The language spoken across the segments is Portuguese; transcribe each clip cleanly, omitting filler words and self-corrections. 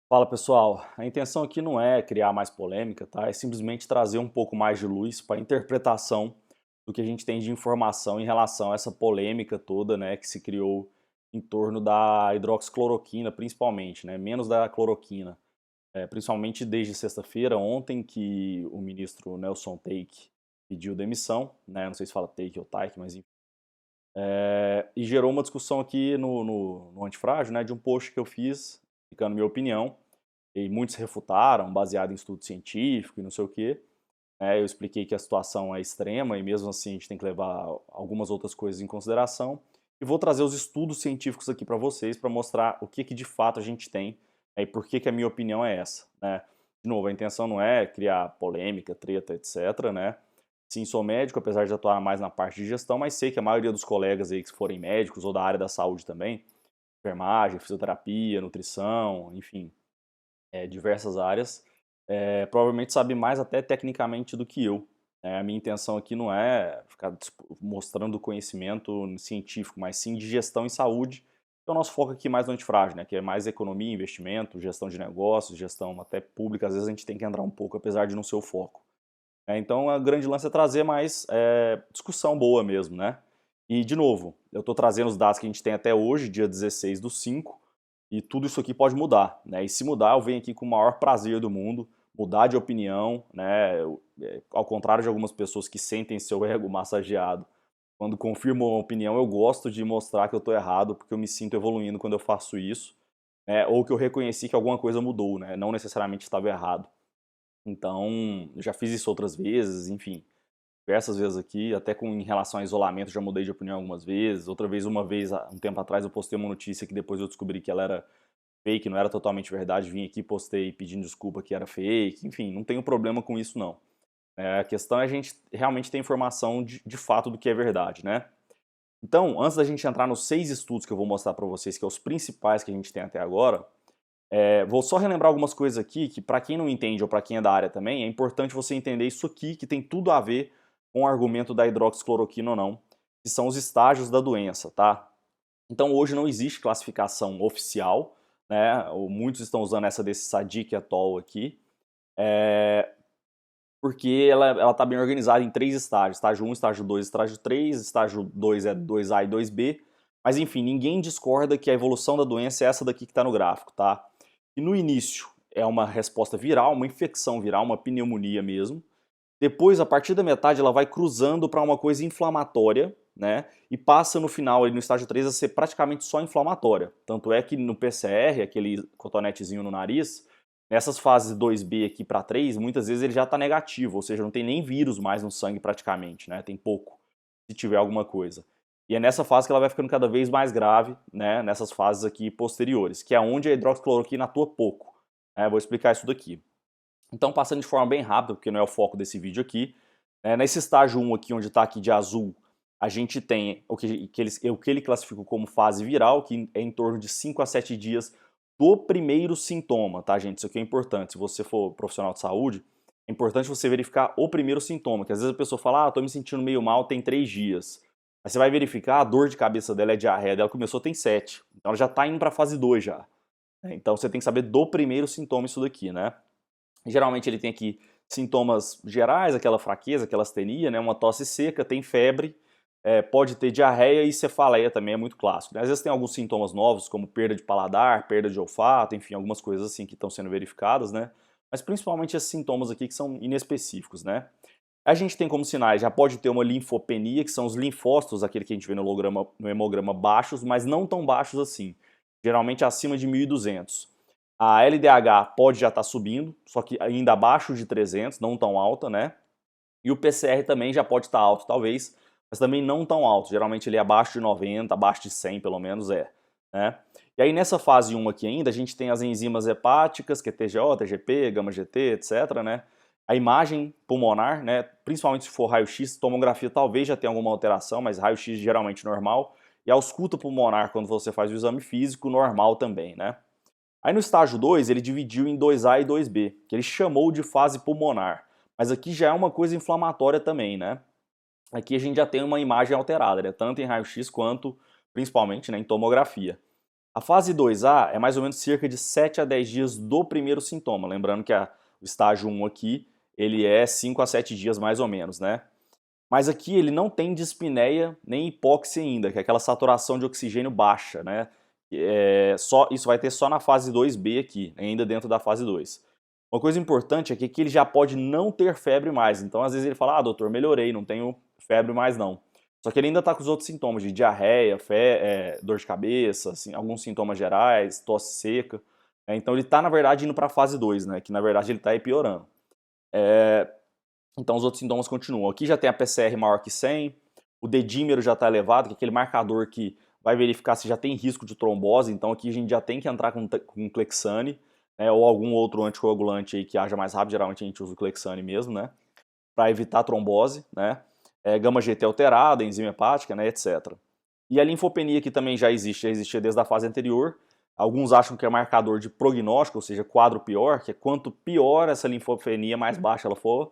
Fala pessoal, a intenção aqui não é criar mais polêmica, tá? É simplesmente trazer um pouco mais de luz para a interpretação do que a gente tem de informação em relação a essa polêmica toda, né, que se criou em torno da hidroxicloroquina, principalmente, né, menos da cloroquina. Principalmente desde sexta-feira, ontem, que o ministro Nelson Taik pediu demissão, né, não sei se fala Taik ou Taik, mas enfim. E gerou uma discussão aqui no Antifrágil, né, de um post que eu fiz, explicando minha opinião, e muitos refutaram, baseado em estudo científico e não sei o quê. Eu expliquei que a situação é extrema e mesmo assim a gente tem que levar algumas outras coisas em consideração. E vou trazer os estudos científicos aqui para vocês para mostrar o que, que de fato a gente tem, e por que, que a minha opinião é essa, né? De novo, a intenção não é criar polêmica, treta, etc, né? Sim, sou médico, apesar de atuar mais na parte de gestão, mas sei que a maioria dos colegas aí que forem médicos ou da área da saúde também, enfermagem, fisioterapia, nutrição, enfim, diversas áreas, provavelmente sabe mais até tecnicamente do que eu. A minha intenção aqui não é ficar mostrando conhecimento científico, mas sim de gestão em saúde, que é o nosso foco aqui mais no Antifrágil, né, que é mais economia, investimento, gestão de negócios, gestão até pública, às vezes a gente tem que entrar um pouco, apesar de não ser o foco. Então a grande lance é trazer mais discussão boa mesmo, né? E, de novo, eu estou trazendo os dados que a gente tem até hoje, dia 16/5, e tudo isso aqui pode mudar, né? E se mudar, eu venho aqui com o maior prazer do mundo, mudar de opinião, né? Ao contrário de algumas pessoas que sentem seu ego massageado, quando confirmam uma opinião, eu gosto de mostrar que eu estou errado, porque eu me sinto evoluindo quando eu faço isso, né? Ou que eu reconheci que alguma coisa mudou, né? Não necessariamente estava errado. Então, eu já fiz isso outras vezes, enfim, diversas vezes aqui, até em relação a isolamento já mudei de opinião algumas vezes. Outra vez, uma vez, um tempo atrás, eu postei uma notícia que depois eu descobri que ela era fake, não era totalmente verdade, vim aqui, postei pedindo desculpa que era fake, enfim, não tenho problema com isso não. A questão é a gente realmente ter informação de fato do que é verdade, né? Então, antes da gente entrar nos 6 estudos que eu vou mostrar para vocês, que são os principais que a gente tem até agora, vou só relembrar algumas coisas aqui que, para quem não entende ou para quem é da área também, é importante você entender isso aqui, que tem tudo a ver com o argumento da hidroxicloroquina ou não, que são os estágios da doença, tá? Então hoje não existe classificação oficial, né? Muitos estão usando essa desse Sadiq et al. Aqui, porque ela está bem organizada em 3 estágios, estágio 1, estágio 2, estágio 3, estágio 2 é 2A e 2B, mas enfim, ninguém discorda que a evolução da doença é essa daqui que está no gráfico, tá? E no início é uma resposta viral, uma infecção viral, uma pneumonia mesmo. Depois, a partir da metade, ela vai cruzando para uma coisa inflamatória, né? E passa no final, ali no estágio 3, a ser praticamente só inflamatória. Tanto é que no PCR, aquele cotonetezinho no nariz, nessas fases 2B aqui para 3, muitas vezes ele já está negativo, ou seja, não tem nem vírus mais no sangue praticamente, né? Tem pouco, se tiver alguma coisa. E é nessa fase que ela vai ficando cada vez mais grave, né? Nessas fases aqui posteriores, que é onde a hidroxicloroquina atua pouco. Vou explicar isso daqui. Então, passando de forma bem rápida, porque não é o foco desse vídeo aqui, nesse estágio 1 aqui, onde está aqui de azul, a gente tem o que ele classificou como fase viral, que é em torno de 5 a 7 dias do primeiro sintoma, tá, gente? Isso aqui é importante. Se você for profissional de saúde, é importante você verificar o primeiro sintoma, que às vezes a pessoa fala, tô me sentindo meio mal, tem 3 dias. Aí você vai verificar, a dor de cabeça dela é diarreia dela, começou tem 7. Então ela já tá indo pra fase 2 já. Então você tem que saber do primeiro sintoma isso daqui, né? Geralmente ele tem aqui sintomas gerais, aquela fraqueza, aquela astenia, né, uma tosse seca, tem febre, pode ter diarreia e cefaleia também, é muito clássico, né? Às vezes tem alguns sintomas novos, como perda de paladar, perda de olfato, enfim, algumas coisas assim que estão sendo verificadas, né? Mas principalmente esses sintomas aqui que são inespecíficos, né? A gente tem como sinais, já pode ter uma linfopenia, que são os linfócitos, aquele que a gente vê no hemograma baixos, mas não tão baixos assim, geralmente acima de 1.200. A LDH pode já estar subindo, só que ainda abaixo de 300, não tão alta, né? E o PCR também já pode estar alto, talvez, mas também não tão alto. Geralmente ele é abaixo de 90, abaixo de 100 pelo menos né? E aí nessa fase 1 aqui ainda, a gente tem as enzimas hepáticas, que é TGO, TGP, gama-GT, etc, né? A imagem pulmonar, né? Principalmente se for raio-x, tomografia talvez já tenha alguma alteração, mas raio-x geralmente normal. E a ausculta pulmonar, quando você faz o exame físico, normal também, né? Aí no estágio 2, ele dividiu em 2A e 2B, que ele chamou de fase pulmonar. Mas aqui já é uma coisa inflamatória também, né? Aqui a gente já tem uma imagem alterada, né? Tanto em raio-x quanto, principalmente, né, em tomografia. A fase 2A é mais ou menos cerca de 7 a 10 dias do primeiro sintoma. Lembrando que o estágio 1 aqui, ele é 5 a 7 dias mais ou menos, né? Mas aqui ele não tem dispneia nem hipóxia ainda, que é aquela saturação de oxigênio baixa, né? Isso vai ter só na fase 2B aqui, ainda dentro da fase 2. Uma coisa importante é que aqui ele já pode não ter febre mais. Então, às vezes ele fala, doutor, melhorei, não tenho febre mais não. Só que ele ainda está com os outros sintomas de diarreia, dor de cabeça, assim, alguns sintomas gerais, tosse seca. Então ele está, na verdade, indo para a fase 2, né? Que na verdade ele está piorando. Então os outros sintomas continuam. Aqui já tem a PCR maior que 100, o dedímero já está elevado, que é aquele marcador que vai verificar se já tem risco de trombose. Então aqui a gente já tem que entrar com Clexane, né, ou algum outro anticoagulante aí que haja mais rápido. Geralmente a gente usa o Clexane mesmo, né? Para evitar trombose, né? Gama-GT alterada, enzima hepática, né, etc. E a linfopenia que também já existia desde a fase anterior. Alguns acham que é marcador de prognóstico, ou seja, quadro pior, que é quanto pior essa linfopenia, mais baixa ela for,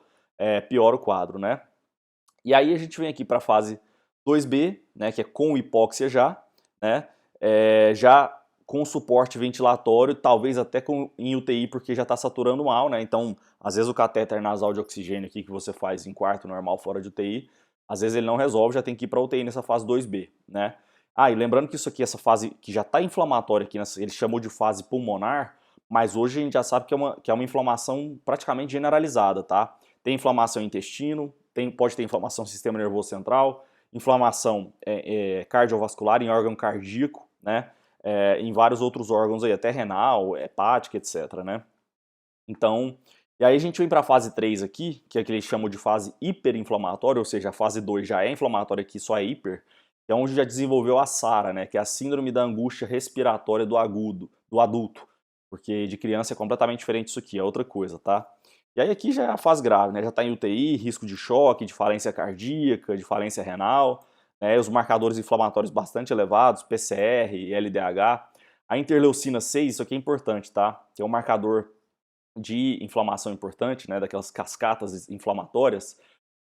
pior o quadro, né? E aí a gente vem aqui para a fase 2B, né, que é com hipóxia já, né? Já com suporte ventilatório, talvez até em UTI, porque já está saturando mal, né? Então, às vezes o catéter nasal de oxigênio aqui que você faz em quarto normal fora de UTI, às vezes ele não resolve, já tem que ir para UTI nessa fase 2B, né? E lembrando que isso aqui, essa fase que já está inflamatória aqui, ele chamou de fase pulmonar, mas hoje a gente já sabe que é uma inflamação praticamente generalizada, tá? Tem inflamação no intestino, pode ter inflamação no sistema nervoso central, inflamação cardiovascular em órgão cardíaco, né? Em vários outros órgãos aí, até renal, hepática, etc, né? Então, e aí a gente vem para a fase 3 aqui, que é a que eles chamam de fase hiperinflamatória, ou seja, a fase 2 já é inflamatória aqui, só é hiper, que é onde já desenvolveu a SARA, né, que é a síndrome da angústia respiratória do adulto, porque de criança é completamente diferente isso aqui, é outra coisa, tá? E aí aqui já é a fase grave, né, já está em UTI, risco de choque, de falência cardíaca, de falência renal, né, os marcadores inflamatórios bastante elevados, PCR, LDH. A interleucina 6, isso aqui é importante, tá? Que é um marcador de inflamação importante, né, daquelas cascatas inflamatórias,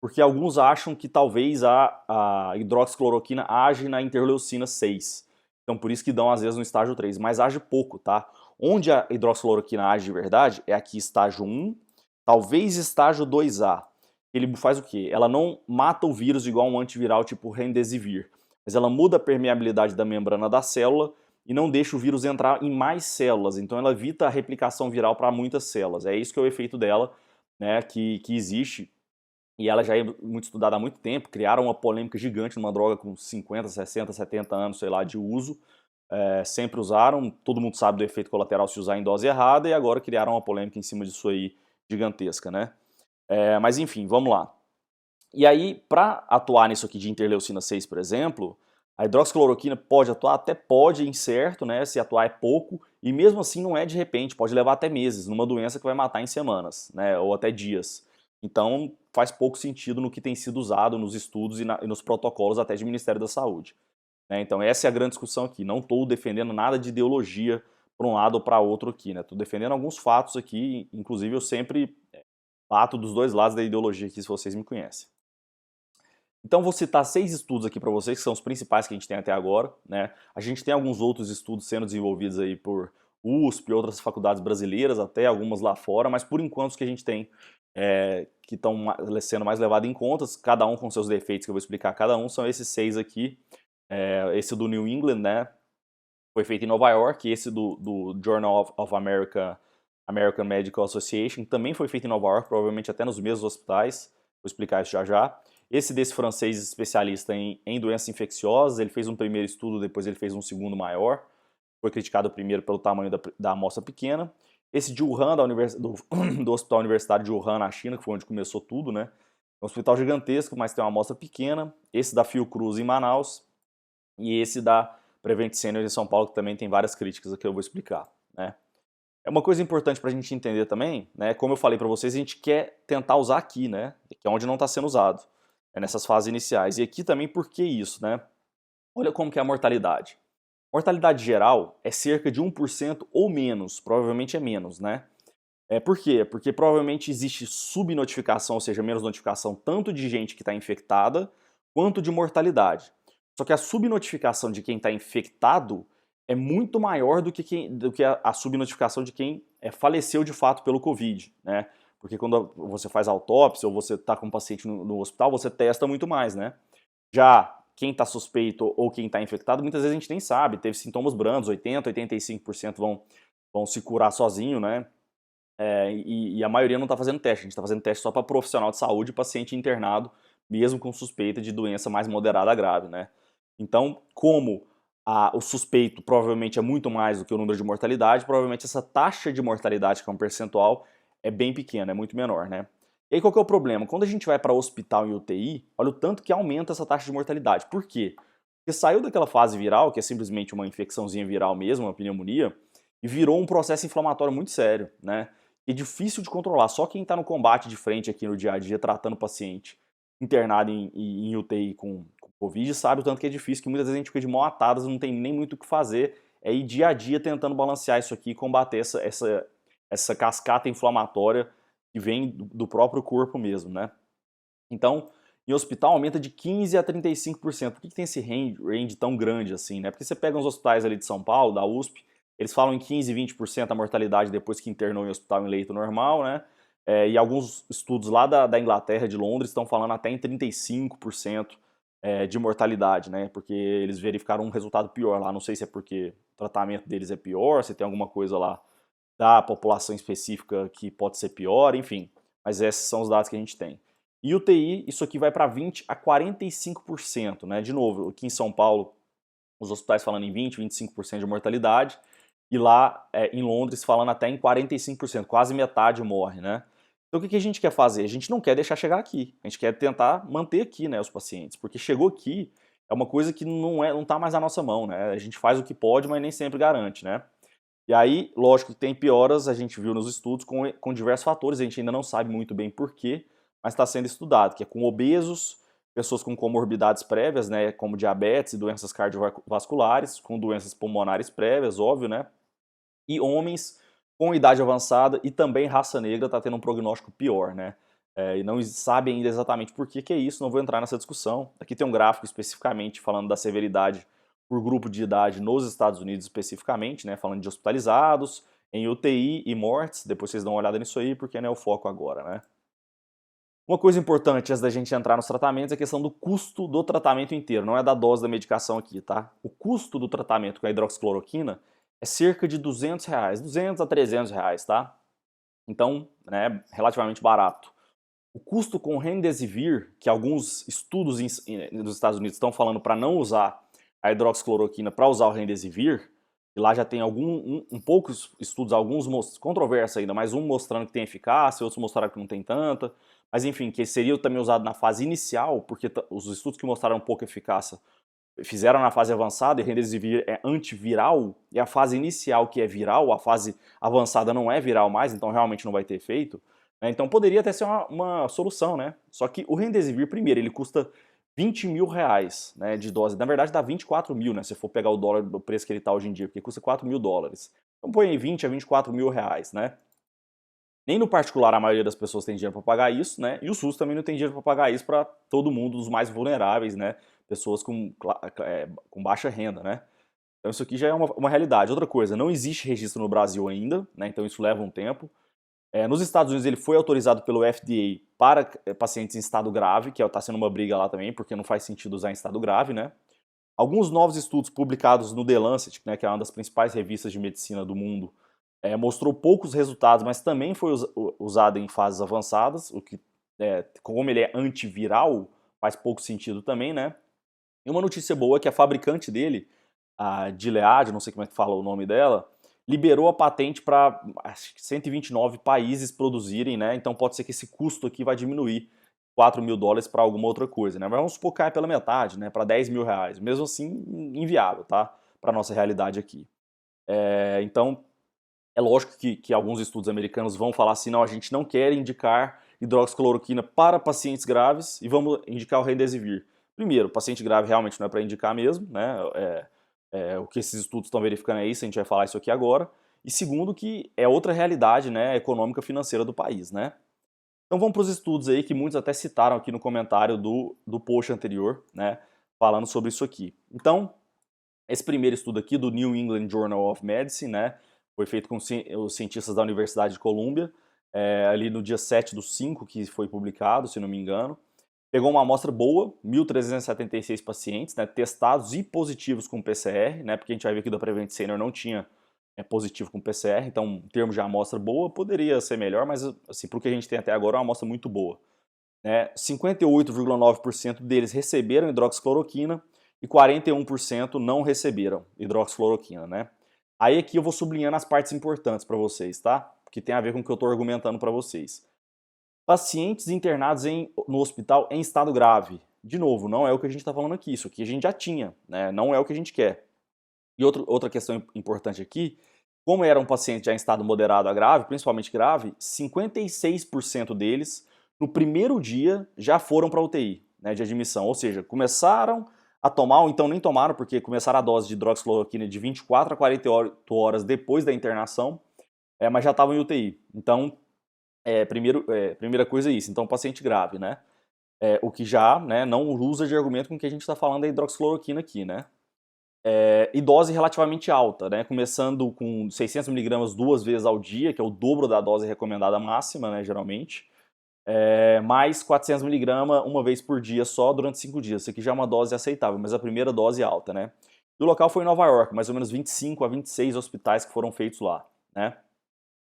porque alguns acham que talvez a hidroxicloroquina age na interleucina 6. Então por isso que dão às vezes no estágio 3, mas age pouco, tá? Onde a hidroxicloroquina age de verdade é aqui estágio 1, talvez estágio 2A. Ele faz o quê? Ela não mata o vírus igual um antiviral tipo Remdesivir, mas ela muda a permeabilidade da membrana da célula e não deixa o vírus entrar em mais células, então ela evita a replicação viral para muitas células. É isso que é o efeito dela, né, que existe, e ela já é muito estudada há muito tempo. Criaram uma polêmica gigante numa droga com 50, 60, 70 anos, sei lá, de uso. Sempre usaram, todo mundo sabe do efeito colateral se usar em dose errada, e agora criaram uma polêmica em cima disso aí gigantesca, né? Mas enfim, vamos lá. E aí, para atuar nisso aqui de interleucina 6, por exemplo, a hidroxicloroquina pode atuar, até pode, incerto, né? Se atuar é pouco, e mesmo assim não é de repente, pode levar até meses, numa doença que vai matar em semanas, né? Ou até dias. Então faz pouco sentido no que tem sido usado nos estudos e nos protocolos até de Ministério da Saúde, né? Então essa é a grande discussão aqui. Não estou defendendo nada de ideologia para um lado ou para outro aqui, né? Estou defendendo alguns fatos aqui, inclusive eu sempre bato dos dois lados da ideologia aqui, se vocês me conhecem. Então vou citar 6 estudos aqui para vocês, que são os principais que a gente tem até agora, né? A gente tem alguns outros estudos sendo desenvolvidos aí por USP e outras faculdades brasileiras, até algumas lá fora, mas por enquanto os que a gente tem que estão sendo mais levados em conta, cada um com seus defeitos que eu vou explicar cada um, são esses 6 aqui. Esse do New England, né, foi feito em Nova York, esse do Journal of American Medical Association também foi feito em Nova York, provavelmente até nos mesmos hospitais, vou explicar isso já já. Esse desse francês especialista em doenças infecciosas, ele fez um primeiro estudo, depois ele fez um segundo maior, foi criticado primeiro pelo tamanho da amostra pequena. Esse de Wuhan, do Hospital Universitário de Wuhan, na China, que foi onde começou tudo, né? É um hospital gigantesco, mas tem uma amostra pequena. Esse da Fiocruz em Manaus e esse da Prevent Senior em São Paulo, que também tem várias críticas aqui, eu vou explicar, né? É uma coisa importante para a gente entender também, né? Como eu falei para vocês, a gente quer tentar usar aqui, né? Que é onde não está sendo usado, nessas fases iniciais. E aqui também por que isso, né? Olha como que é a mortalidade. Mortalidade geral é cerca de 1% ou menos, provavelmente é menos, né? Por quê? Porque provavelmente existe subnotificação, ou seja, menos notificação tanto de gente que está infectada, quanto de mortalidade. Só que a subnotificação de quem está infectado é muito maior do que a subnotificação de quem faleceu de fato pelo Covid, né? Porque quando você faz autópsia ou você está com um paciente no hospital, você testa muito mais, né? Já quem está suspeito ou quem está infectado, muitas vezes a gente nem sabe, teve sintomas brandos, 80, 85% vão se curar sozinho, né? E a maioria não está fazendo teste, a gente está fazendo teste só para profissional de saúde e paciente internado, mesmo com suspeita de doença mais moderada a grave, né? Então, como o suspeito provavelmente é muito mais do que o número de mortalidade, provavelmente essa taxa de mortalidade, que é um percentual, é bem pequena, é muito menor, né? E aí qual que é o problema? Quando a gente vai para hospital e UTI, olha o tanto que aumenta essa taxa de mortalidade. Por quê? Porque saiu daquela fase viral, que é simplesmente uma infecçãozinha viral mesmo, uma pneumonia, e virou um processo inflamatório muito sério, né? E difícil de controlar. Só quem está no combate de frente aqui no dia a dia, tratando o paciente internado em UTI com Covid, sabe o tanto que é difícil, que muitas vezes a gente fica de mão atadas, não tem nem muito o que fazer, é ir dia a dia tentando balancear isso aqui e combater essa cascata inflamatória que vem do próprio corpo mesmo, né? Então, em hospital aumenta de 15 a 35%. Por que tem esse range tão grande assim, né? Porque você pega uns hospitais ali de São Paulo, da USP, eles falam em 15, 20% a mortalidade depois que internou em hospital em leito normal, né? E alguns estudos lá da Inglaterra, de Londres, estão falando até em 35% de mortalidade, né? Porque eles verificaram um resultado pior lá. Não sei se é porque o tratamento deles é pior, se tem alguma coisa lá da população específica que pode ser pior, enfim. Mas esses são os dados que a gente tem. E UTI, isso aqui vai para 20 a 45%, né? De novo, aqui em São Paulo, os hospitais falando em 20, 25% de mortalidade, e lá em Londres falando até em 45%, quase metade morre, né? Então o que a gente quer fazer? A gente não quer deixar chegar aqui, a gente quer tentar manter aqui, né, os pacientes, porque chegou aqui é uma coisa que não tá mais na nossa mão, né? A gente faz o que pode, mas nem sempre garante, né? E aí, lógico que tem pioras, a gente viu nos estudos, com diversos fatores, a gente ainda não sabe muito bem porquê, mas está sendo estudado, que é com obesos, pessoas com comorbidades prévias, né, como diabetes e doenças cardiovasculares, com doenças pulmonares prévias, óbvio, né, e homens com idade avançada e também raça negra está tendo um prognóstico pior, né, e não sabe ainda exatamente por que é isso, não vou entrar nessa discussão. Aqui tem um gráfico especificamente falando da severidade por grupo de idade nos Estados Unidos especificamente, né, falando de hospitalizados, em UTI e mortes, depois vocês dão uma olhada nisso aí, porque não é o foco agora, né. Uma coisa importante antes da gente entrar nos tratamentos é a questão do custo do tratamento inteiro, não é da dose da medicação aqui, tá? O custo do tratamento com a hidroxicloroquina é cerca de R$ 200, 200 a R$ 300, tá? Então, né, relativamente barato. O custo com Remdesivir, que alguns estudos nos Estados Unidos estão falando para não usar a hidroxicloroquina para usar o Remdesivir, e lá já tem poucos estudos, alguns controversos ainda, mas um mostrando que tem eficácia, outros mostraram que não tem tanta, mas enfim, que seria também usado na fase inicial, porque os estudos que mostraram pouca eficácia fizeram na fase avançada, e Remdesivir é antiviral, e a fase inicial que é viral, a fase avançada não é viral mais, então realmente não vai ter efeito, né? Então poderia até ser uma solução, né? Só que o Remdesivir, primeiro, ele custa R$ 20.000, né, de dose. Na verdade dá 24 mil, né, se for pegar o dólar do preço que ele está hoje em dia, porque custa US$ 4.000. Então põe aí 20 a R$ 24.000, né? Nem no particular a maioria das pessoas tem dinheiro para pagar isso, né? E o SUS também não tem dinheiro para pagar isso para todo mundo, os mais vulneráveis, né? Pessoas com baixa renda, né? Então isso aqui já é uma realidade. Outra coisa, não existe registro no Brasil ainda, né? Então isso leva um tempo. Nos Estados Unidos ele foi autorizado pelo FDA para pacientes em estado grave, que está sendo uma briga lá também, porque não faz sentido usar em estado grave, né? Alguns novos estudos publicados no The Lancet, né, que é uma das principais revistas de medicina do mundo, mostrou poucos resultados, mas também foi usado em fases avançadas, o que, como ele é antiviral, faz pouco sentido também, né? E uma notícia boa é que a fabricante dele, a Gilead, não sei como é que fala o nome dela, liberou a patente para 129 países produzirem, né? Então pode ser que esse custo aqui vai diminuir US$ 4.000 para alguma outra coisa, né? Mas vamos supor que cai pela metade, né? Para R$ 10.000. Mesmo assim, inviável, tá? Para nossa realidade aqui. Então, é lógico que alguns estudos americanos vão falar assim, não, a gente não quer indicar hidroxicloroquina para pacientes graves e vamos indicar o Remdesivir. Primeiro, paciente grave realmente não é para indicar mesmo, né? O que esses estudos estão verificando é isso, a gente vai falar isso aqui agora. E segundo, que é outra realidade, né, econômica financeira do país, né? Então vamos para os estudos aí que muitos até citaram aqui no comentário do post anterior, né, falando sobre isso aqui. Então, Esse primeiro estudo aqui do New England Journal of Medicine, né, foi feito com os cientistas da Universidade de Colômbia, ali no dia 7/5 que foi publicado, se não me engano. Pegou uma amostra boa, 1.376 pacientes, né, testados e positivos com PCR, né, porque a gente vai ver que da Prevent Senior não tinha positivo com PCR, então em termos de amostra boa, poderia ser melhor, mas assim, para o que a gente tem até agora é uma amostra muito boa. 58,9% deles receberam hidroxicloroquina e 41% não receberam hidroxicloroquina, né? Aí aqui eu vou sublinhando as partes importantes para vocês, tá? Que tem a ver com o que eu estou argumentando para vocês. Pacientes internados no hospital em estado grave. De novo, não é o que a gente está falando aqui, isso aqui a gente já tinha, né? Não é o que a gente quer. E outra questão importante aqui, como era um paciente já em estado moderado a grave, principalmente grave, 56% deles, no primeiro dia, já foram para UTI, né, de admissão. Ou seja, começaram a tomar, ou então nem tomaram, porque começaram a dose de hidroxicloroquina de 24 a 48 horas depois da internação, mas já estavam em UTI. Então, primeira coisa é isso. Então, paciente grave, né? O que já, né, não usa de argumento com o que a gente está falando da hidroxicloroquina aqui, né? E dose relativamente alta, né? Começando com 600 mg 2 vezes ao dia, que é o dobro da dose recomendada máxima, né, geralmente. Mais 400 mg uma vez por dia só durante 5 dias. Isso aqui já é uma dose aceitável, mas a primeira dose é alta, né? E o local foi em Nova York, mais ou menos 25 a 26 hospitais que foram feitos lá, né?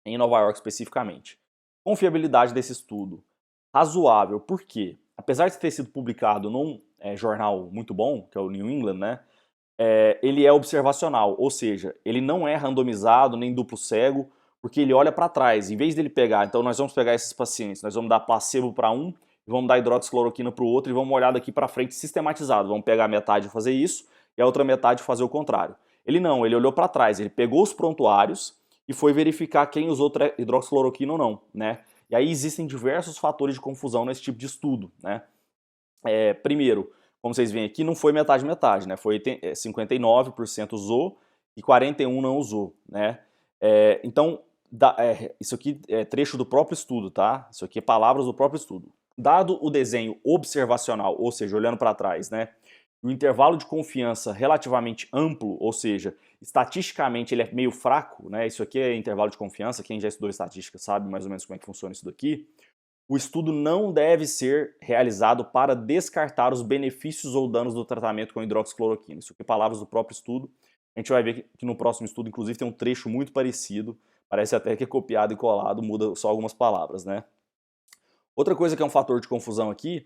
Em Nova York especificamente. Confiabilidade desse estudo. Razoável, por quê? Apesar de ter sido publicado num jornal muito bom, que é o New England, né? Ele é observacional, ou seja, ele não é randomizado nem duplo cego, porque ele olha para trás. Em vez dele pegar, então nós vamos pegar esses pacientes, nós vamos dar placebo para um, vamos dar hidroxicloroquina para o outro e vamos olhar daqui para frente sistematizado. Vamos pegar a metade e fazer isso e a outra metade fazer o contrário. Ele não, ele olhou para trás, ele pegou os prontuários e foi verificar quem usou hidroxicloroquina ou não, né? E aí existem diversos fatores de confusão nesse tipo de estudo, né? Primeiro, como vocês veem aqui, não foi metade-metade, né? Foi 59% usou e 41% não usou, né? Então, isso aqui é trecho do próprio estudo, tá? Isso aqui é palavras do próprio estudo. Dado o desenho observacional, ou seja, olhando para trás, né? O intervalo de confiança relativamente amplo, ou seja, estatisticamente ele é meio fraco, né? Isso aqui é intervalo de confiança, quem já estudou estatística sabe mais ou menos como é que funciona isso daqui. O estudo não deve ser realizado para descartar os benefícios ou danos do tratamento com hidroxicloroquina. Isso aqui é palavras do próprio estudo. A gente vai ver que no próximo estudo, inclusive, tem um trecho muito parecido. Parece até que é copiado e colado, muda só algumas palavras, né? Outra coisa que é um fator de confusão aqui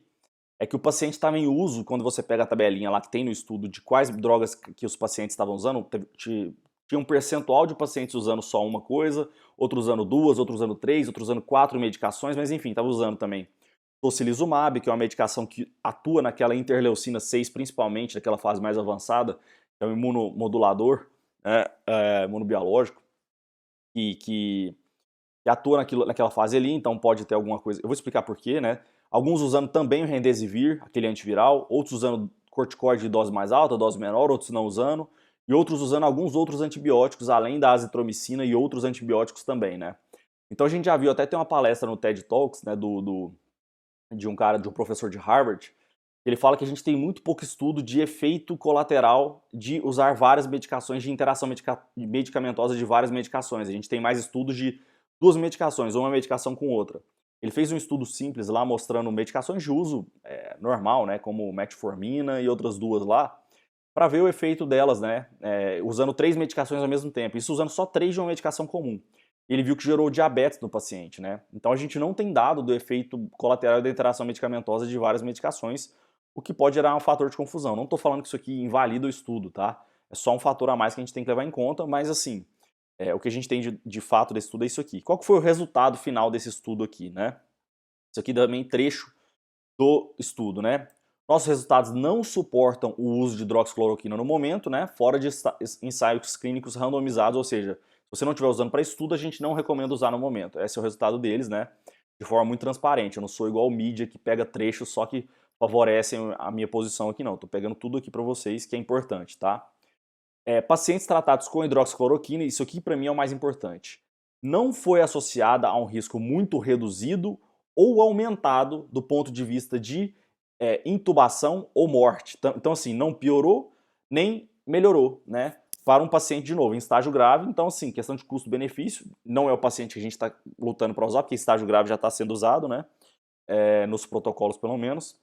é que o paciente estava em uso, quando você pega a tabelinha lá que tem no estudo de quais drogas que os pacientes estavam usando, tinha um percentual de pacientes usando só uma coisa, outros usando duas, outros usando três, outros usando 4 medicações, mas enfim, estava usando também tocilizumab, que é uma medicação que atua naquela interleucina 6, principalmente naquela fase mais avançada, que é um imunomodulador, né, imunobiológico, que atua naquela fase ali, então pode ter alguma coisa. Eu vou explicar por quê, né? Alguns usando também o Remdesivir, aquele antiviral, outros usando corticoide de dose mais alta, dose menor, outros não usando, e outros usando alguns outros antibióticos, além da azitromicina e outros antibióticos também, né? Então a gente já viu, até tem uma palestra no TED Talks, né, de um professor de Harvard, ele fala que a gente tem muito pouco estudo de efeito colateral de usar várias medicações, de interação medicamentosa de várias medicações. A gente tem mais estudos de duas medicações, uma medicação com outra. Ele fez um estudo simples lá mostrando medicações de uso normal, né, como metformina e outras duas lá, para ver o efeito delas, né, usando 3 medicações ao mesmo tempo, isso usando só 3 de uma medicação comum. Ele viu que gerou diabetes no paciente, né? Então a gente não tem dado do efeito colateral da interação medicamentosa de várias medicações, o que pode gerar um fator de confusão. Não estou falando que isso aqui invalida o estudo, tá? É só um fator a mais que a gente tem que levar em conta, mas assim, o que a gente tem de fato desse estudo é isso aqui. Qual que foi o resultado final desse estudo aqui, né? Isso aqui também trecho do estudo, né? Nossos resultados não suportam o uso de hidroxicloroquina no momento, né? Fora de ensaios clínicos randomizados, ou seja, se você não estiver usando para estudo, a gente não recomenda usar no momento. Esse é o resultado deles, né? De forma muito transparente. Eu não sou igual o mídia que pega trechos só que favorecem a minha posição aqui, não. Estou pegando tudo aqui para vocês que é importante, tá? Pacientes tratados com hidroxicloroquina, isso aqui para mim é o mais importante, não foi associada a um risco muito reduzido ou aumentado do ponto de vista de intubação ou morte. Então assim, não piorou nem melhorou, né? Para um paciente, de novo, em estágio grave. Então, assim, questão de custo-benefício, não é o paciente que a gente está lutando para usar, porque estágio grave já está sendo usado, né? Nos protocolos, pelo menos.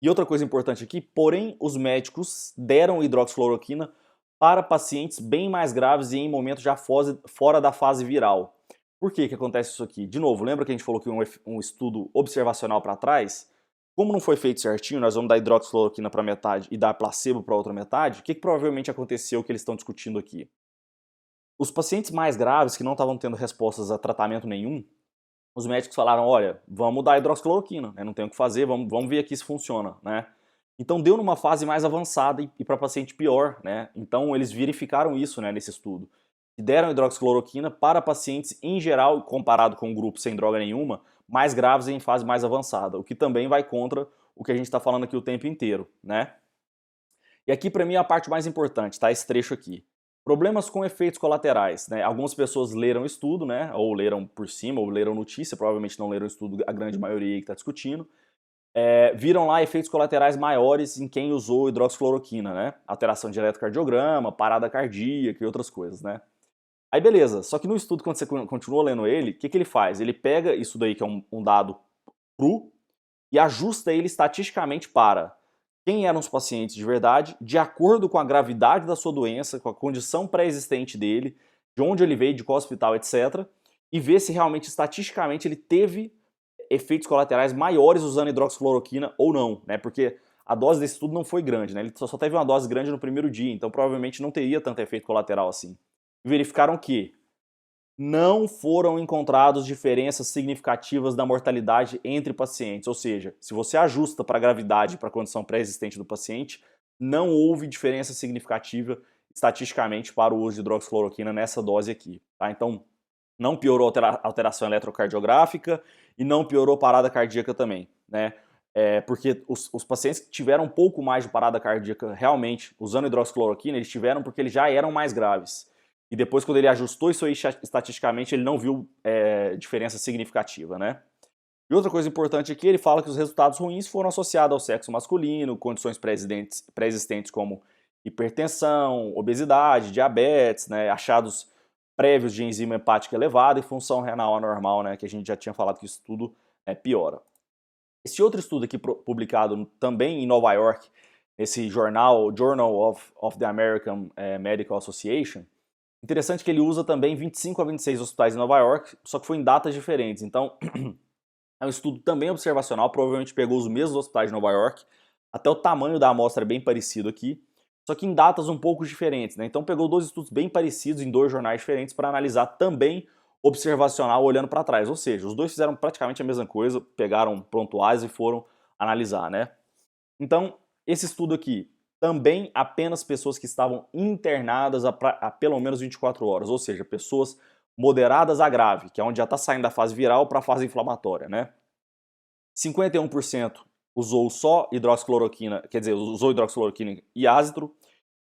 E outra coisa importante aqui, porém, os médicos deram hidroxicloroquina para pacientes bem mais graves e em momentos já fora da fase viral. Por que que acontece isso aqui? De novo, lembra que a gente falou que um estudo observacional para trás? Como não foi feito certinho, nós vamos dar hidroxicloroquina para metade e dar placebo para outra metade, o que provavelmente aconteceu que eles estão discutindo aqui? Os pacientes mais graves, que não estavam tendo respostas a tratamento nenhum, os médicos falaram, olha, vamos dar hidroxicloroquina, né? Não tem o que fazer, vamos ver aqui se funciona, né? Então deu numa fase mais avançada e para paciente pior, né? Então eles verificaram isso, né, nesse estudo. E deram hidroxicloroquina para pacientes em geral, comparado com um grupo sem droga nenhuma, mais graves e em fase mais avançada, o que também vai contra o que a gente está falando aqui o tempo inteiro, né? E aqui para mim é a parte mais importante, tá? Esse trecho aqui. Problemas com efeitos colaterais, né? Algumas pessoas leram o estudo, né? Ou leram por cima, ou leram notícia, provavelmente não leram o estudo, a grande maioria que está discutindo. Viram lá efeitos colaterais maiores em quem usou hidroxicloroquina, né? Alteração de eletrocardiograma, parada cardíaca e outras coisas, né? Aí beleza, só que no estudo, quando você continua lendo ele, o que ele faz? Ele pega isso daí, que é um dado cru, e ajusta ele estatisticamente para quem eram os pacientes de verdade, de acordo com a gravidade da sua doença, com a condição pré-existente dele, de onde ele veio, de qual hospital, etc. E ver se realmente, estatisticamente, ele teve efeitos colaterais maiores usando hidroxicloroquina ou não, né? Porque a dose desse estudo não foi grande, né? Ele só teve uma dose grande no primeiro dia, então provavelmente não teria tanto efeito colateral assim. Verificaram que não foram encontradas diferenças significativas da mortalidade entre pacientes, ou seja, se você ajusta para a gravidade e para a condição pré-existente do paciente, não houve diferença significativa estatisticamente para o uso de hidroxicloroquina nessa dose aqui, tá? Então, não piorou alteração eletrocardiográfica e não piorou parada cardíaca também, né? Porque os pacientes que tiveram um pouco mais de parada cardíaca realmente usando hidroxicloroquina, eles tiveram porque eles já eram mais graves. E depois, quando ele ajustou isso aí estatisticamente, ele não viu diferença significativa, né? E outra coisa importante aqui, ele fala que os resultados ruins foram associados ao sexo masculino, condições pré-existentes como hipertensão, obesidade, diabetes, né? Achados prévios de enzima hepática elevada e função renal anormal, né? Que a gente já tinha falado que isso tudo piora. Esse outro estudo aqui publicado também em Nova York, esse jornal, Journal of the American Medical Association, interessante que ele usa também 25 a 26 hospitais em Nova York, só que foi em datas diferentes. Então, é um estudo também observacional, provavelmente pegou os mesmos hospitais de Nova York, até o tamanho da amostra é bem parecido aqui, só que em datas um pouco diferentes, né? Então pegou dois estudos bem parecidos em dois jornais diferentes para analisar também observacional olhando para trás, ou seja, os dois fizeram praticamente a mesma coisa, pegaram prontuários e foram analisar, né? Então, esse estudo aqui, também apenas pessoas que estavam internadas há pelo menos 24 horas, ou seja, pessoas moderadas a grave, que é onde já está saindo da fase viral para a fase inflamatória, né? 51% usou só hidroxicloroquina, quer dizer, usou hidroxicloroquina e ácitro,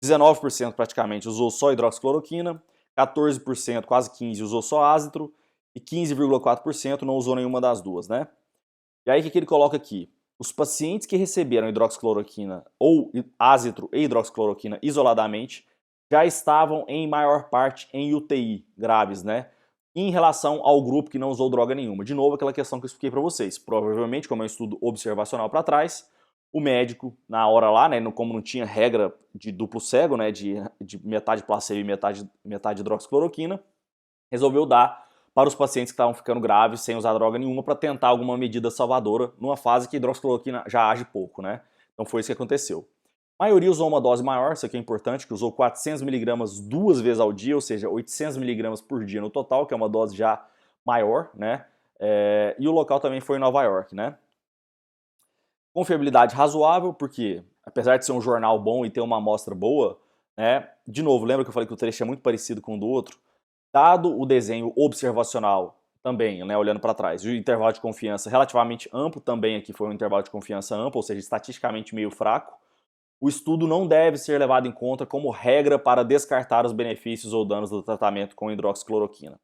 19% praticamente usou só hidroxicloroquina, 14%, quase 15%, usou só ácitro e 15,4% não usou nenhuma das duas, né? E aí o que ele coloca aqui? Os pacientes que receberam hidroxicloroquina ou ácitro e hidroxicloroquina isoladamente já estavam em maior parte em UTI graves, né? Em relação ao grupo que não usou droga nenhuma. De novo, aquela questão que eu expliquei para vocês. Provavelmente, como é um estudo observacional para trás, o médico, na hora lá, né, como não tinha regra de duplo cego, né, de metade placebo e metade hidroxicloroquina, resolveu dar para os pacientes que estavam ficando graves sem usar droga nenhuma para tentar alguma medida salvadora numa fase que a hidroxicloroquina já age pouco, né? Então foi isso que aconteceu. A maioria usou uma dose maior, isso aqui é importante, que usou 400mg 2 vezes ao dia, ou seja, 800mg por dia no total, que é uma dose já maior, né? E o local também foi em Nova York, né? Confiabilidade razoável, porque apesar de ser um jornal bom e ter uma amostra boa, né? De novo, lembra que eu falei que o trecho é muito parecido com o do outro? Dado o desenho observacional também, né, olhando para trás, e o intervalo de confiança relativamente amplo, também aqui foi um intervalo de confiança amplo, ou seja, estatisticamente meio fraco, o estudo não deve ser levado em conta como regra para descartar os benefícios ou danos do tratamento com hidroxicloroquina.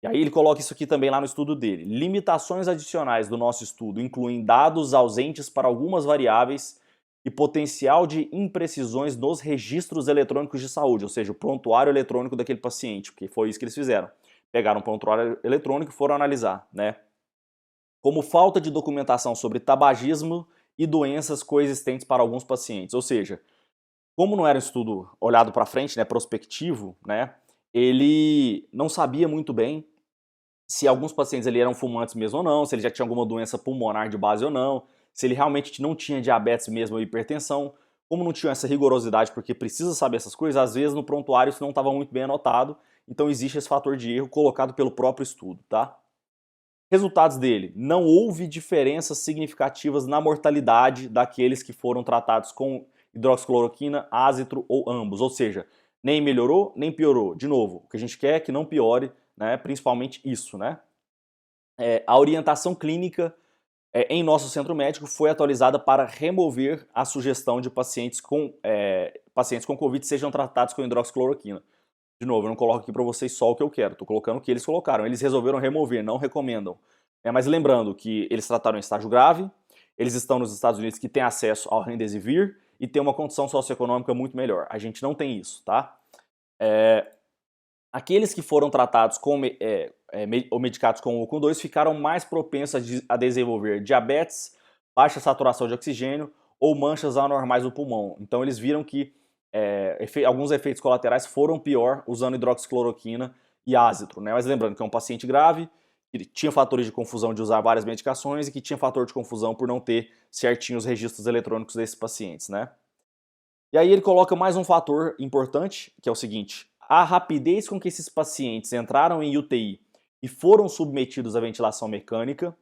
E aí ele coloca isso aqui também lá no estudo dele. Limitações adicionais do nosso estudo incluem dados ausentes para algumas variáveis e potencial de imprecisões nos registros eletrônicos de saúde, ou seja, o prontuário eletrônico daquele paciente, porque foi isso que eles fizeram. Pegaram o prontuário eletrônico e foram analisar, né? Como falta de documentação sobre tabagismo e doenças coexistentes para alguns pacientes. Ou seja, como não era um estudo olhado para frente, né, prospectivo, né, ele não sabia muito bem se alguns pacientes ali eram fumantes mesmo ou não, se ele já tinha alguma doença pulmonar de base ou não, se ele realmente não tinha diabetes mesmo ou hipertensão. Como não tinha essa rigorosidade, porque precisa saber essas coisas, às vezes no prontuário isso não estava muito bem anotado, então existe esse fator de erro colocado pelo próprio estudo, tá? Resultados dele: não houve diferenças significativas na mortalidade daqueles que foram tratados com hidroxicloroquina, ácitro ou ambos, ou seja, nem melhorou nem piorou. De novo, o que a gente quer é que não piore, né? Principalmente isso, né? A orientação clínica em nosso centro médico foi atualizada para remover a sugestão de pacientes com Covid sejam tratados com hidroxicloroquina. De novo, eu não coloco aqui para vocês só o que eu quero, estou colocando o que eles colocaram. Eles resolveram remover, não recomendam. Mas lembrando que eles trataram em estágio grave, eles estão nos Estados Unidos que têm acesso ao Remdesivir e tem uma condição socioeconômica muito melhor. A gente não tem isso, tá? Aqueles que foram tratados ou medicados com o com 2 ficaram mais propensos a desenvolver diabetes, baixa saturação de oxigênio ou manchas anormais no pulmão. Então eles viram que alguns efeitos colaterais foram pior usando hidroxicloroquina e ácitro, né? Mas lembrando que é um paciente grave, que tinha fatores de confusão de usar várias medicações e que tinha fator de confusão por não ter certinho os registros eletrônicos desses pacientes, né? E aí ele coloca mais um fator importante, que é o seguinte: a rapidez com que esses pacientes entraram em UTI e foram submetidos à ventilação mecânica,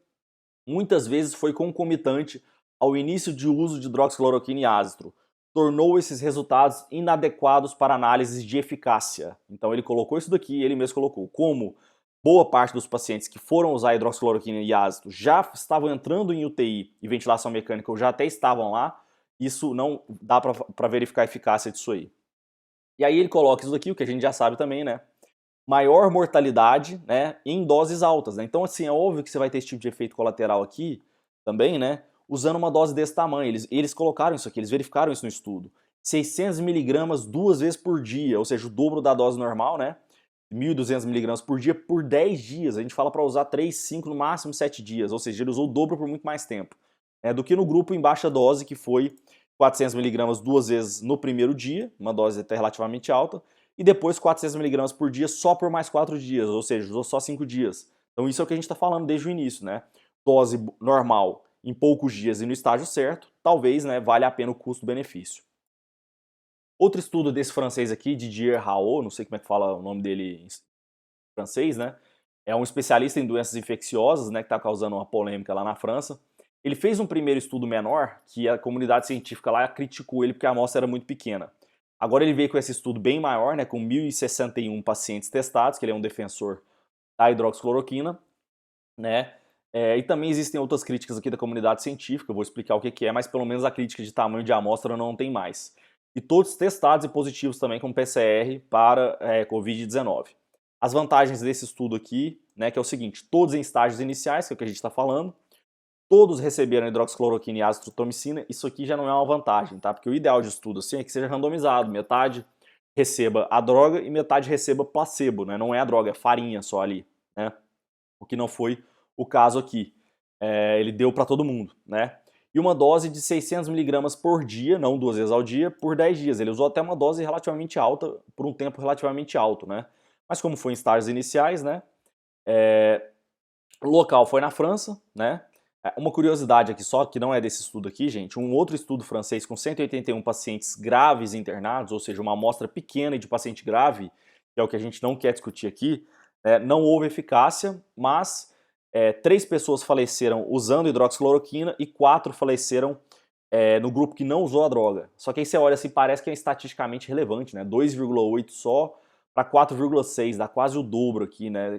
muitas vezes foi concomitante ao início de uso de hidroxicloroquina e ácitro, tornou esses resultados inadequados para análises de eficácia. Então ele colocou isso daqui, ele mesmo colocou, como boa parte dos pacientes que foram usar hidroxicloroquina e ácido já estavam entrando em UTI e ventilação mecânica ou já até estavam lá, isso não dá para verificar a eficácia disso aí. E aí ele coloca isso daqui, o que a gente já sabe também, né? Maior mortalidade, né, em doses altas, né? Então, assim, é óbvio que você vai ter esse tipo de efeito colateral aqui também, né? Usando uma dose desse tamanho. Eles colocaram isso aqui, eles verificaram isso no estudo. 600 miligramas 2 vezes por dia, ou seja, o dobro da dose normal, né? 1.200 miligramas por dia por 10 dias. A gente fala para usar 3, 5, no máximo 7 dias, ou seja, ele usou o dobro por muito mais tempo, né, do que no grupo em baixa dose, que foi 400 miligramas 2 vezes no primeiro dia, uma dose até relativamente alta, e depois 400 miligramas por dia só por mais 4 dias, ou seja, usou só 5 dias. Então isso é o que a gente está falando desde o início, né? Dose normal em poucos dias e no estágio certo, talvez, né, vale a pena o custo-benefício. Outro estudo desse francês aqui, Didier Raoult, não sei como é que fala o nome dele em francês, né? É um especialista em doenças infecciosas, né, que está causando uma polêmica lá na França. Ele fez um primeiro estudo menor, que a comunidade científica lá criticou ele porque a amostra era muito pequena. Agora ele veio com esse estudo bem maior, né, com 1.061 pacientes testados, que ele é um defensor da hidroxicloroquina, né? E também existem outras críticas aqui da comunidade científica, eu vou explicar o que é, mas pelo menos a crítica de tamanho de amostra não tem mais. E todos testados e positivos também com PCR para Covid-19. As vantagens desse estudo aqui, né, que é o seguinte: todos em estágios iniciais, que é o que a gente está falando, todos receberam hidroxicloroquina e azitromicina. Isso aqui já não é uma vantagem, tá? Porque o ideal de estudo assim é que seja randomizado, metade receba a droga e metade receba placebo, né? Não é a droga, é farinha só ali, né? O que não foi o caso aqui. Ele deu para todo mundo, né? E uma dose de 600 miligramas por dia, não 2 vezes ao dia, por 10 dias. Ele usou até uma dose relativamente alta, por um tempo relativamente alto, né? Mas como foi em estágios iniciais, né? O local foi na França, né? Uma curiosidade aqui só, que não é desse estudo aqui, gente, um outro estudo francês com 181 pacientes graves internados, ou seja, uma amostra pequena de paciente grave, que é o que a gente não quer discutir aqui, não houve eficácia, mas 3 pessoas faleceram usando hidroxicloroquina e 4 faleceram no grupo que não usou a droga. Só que aí você olha assim, parece que é estatisticamente relevante, né? 2,8 só para 4,6, dá quase o dobro aqui, né?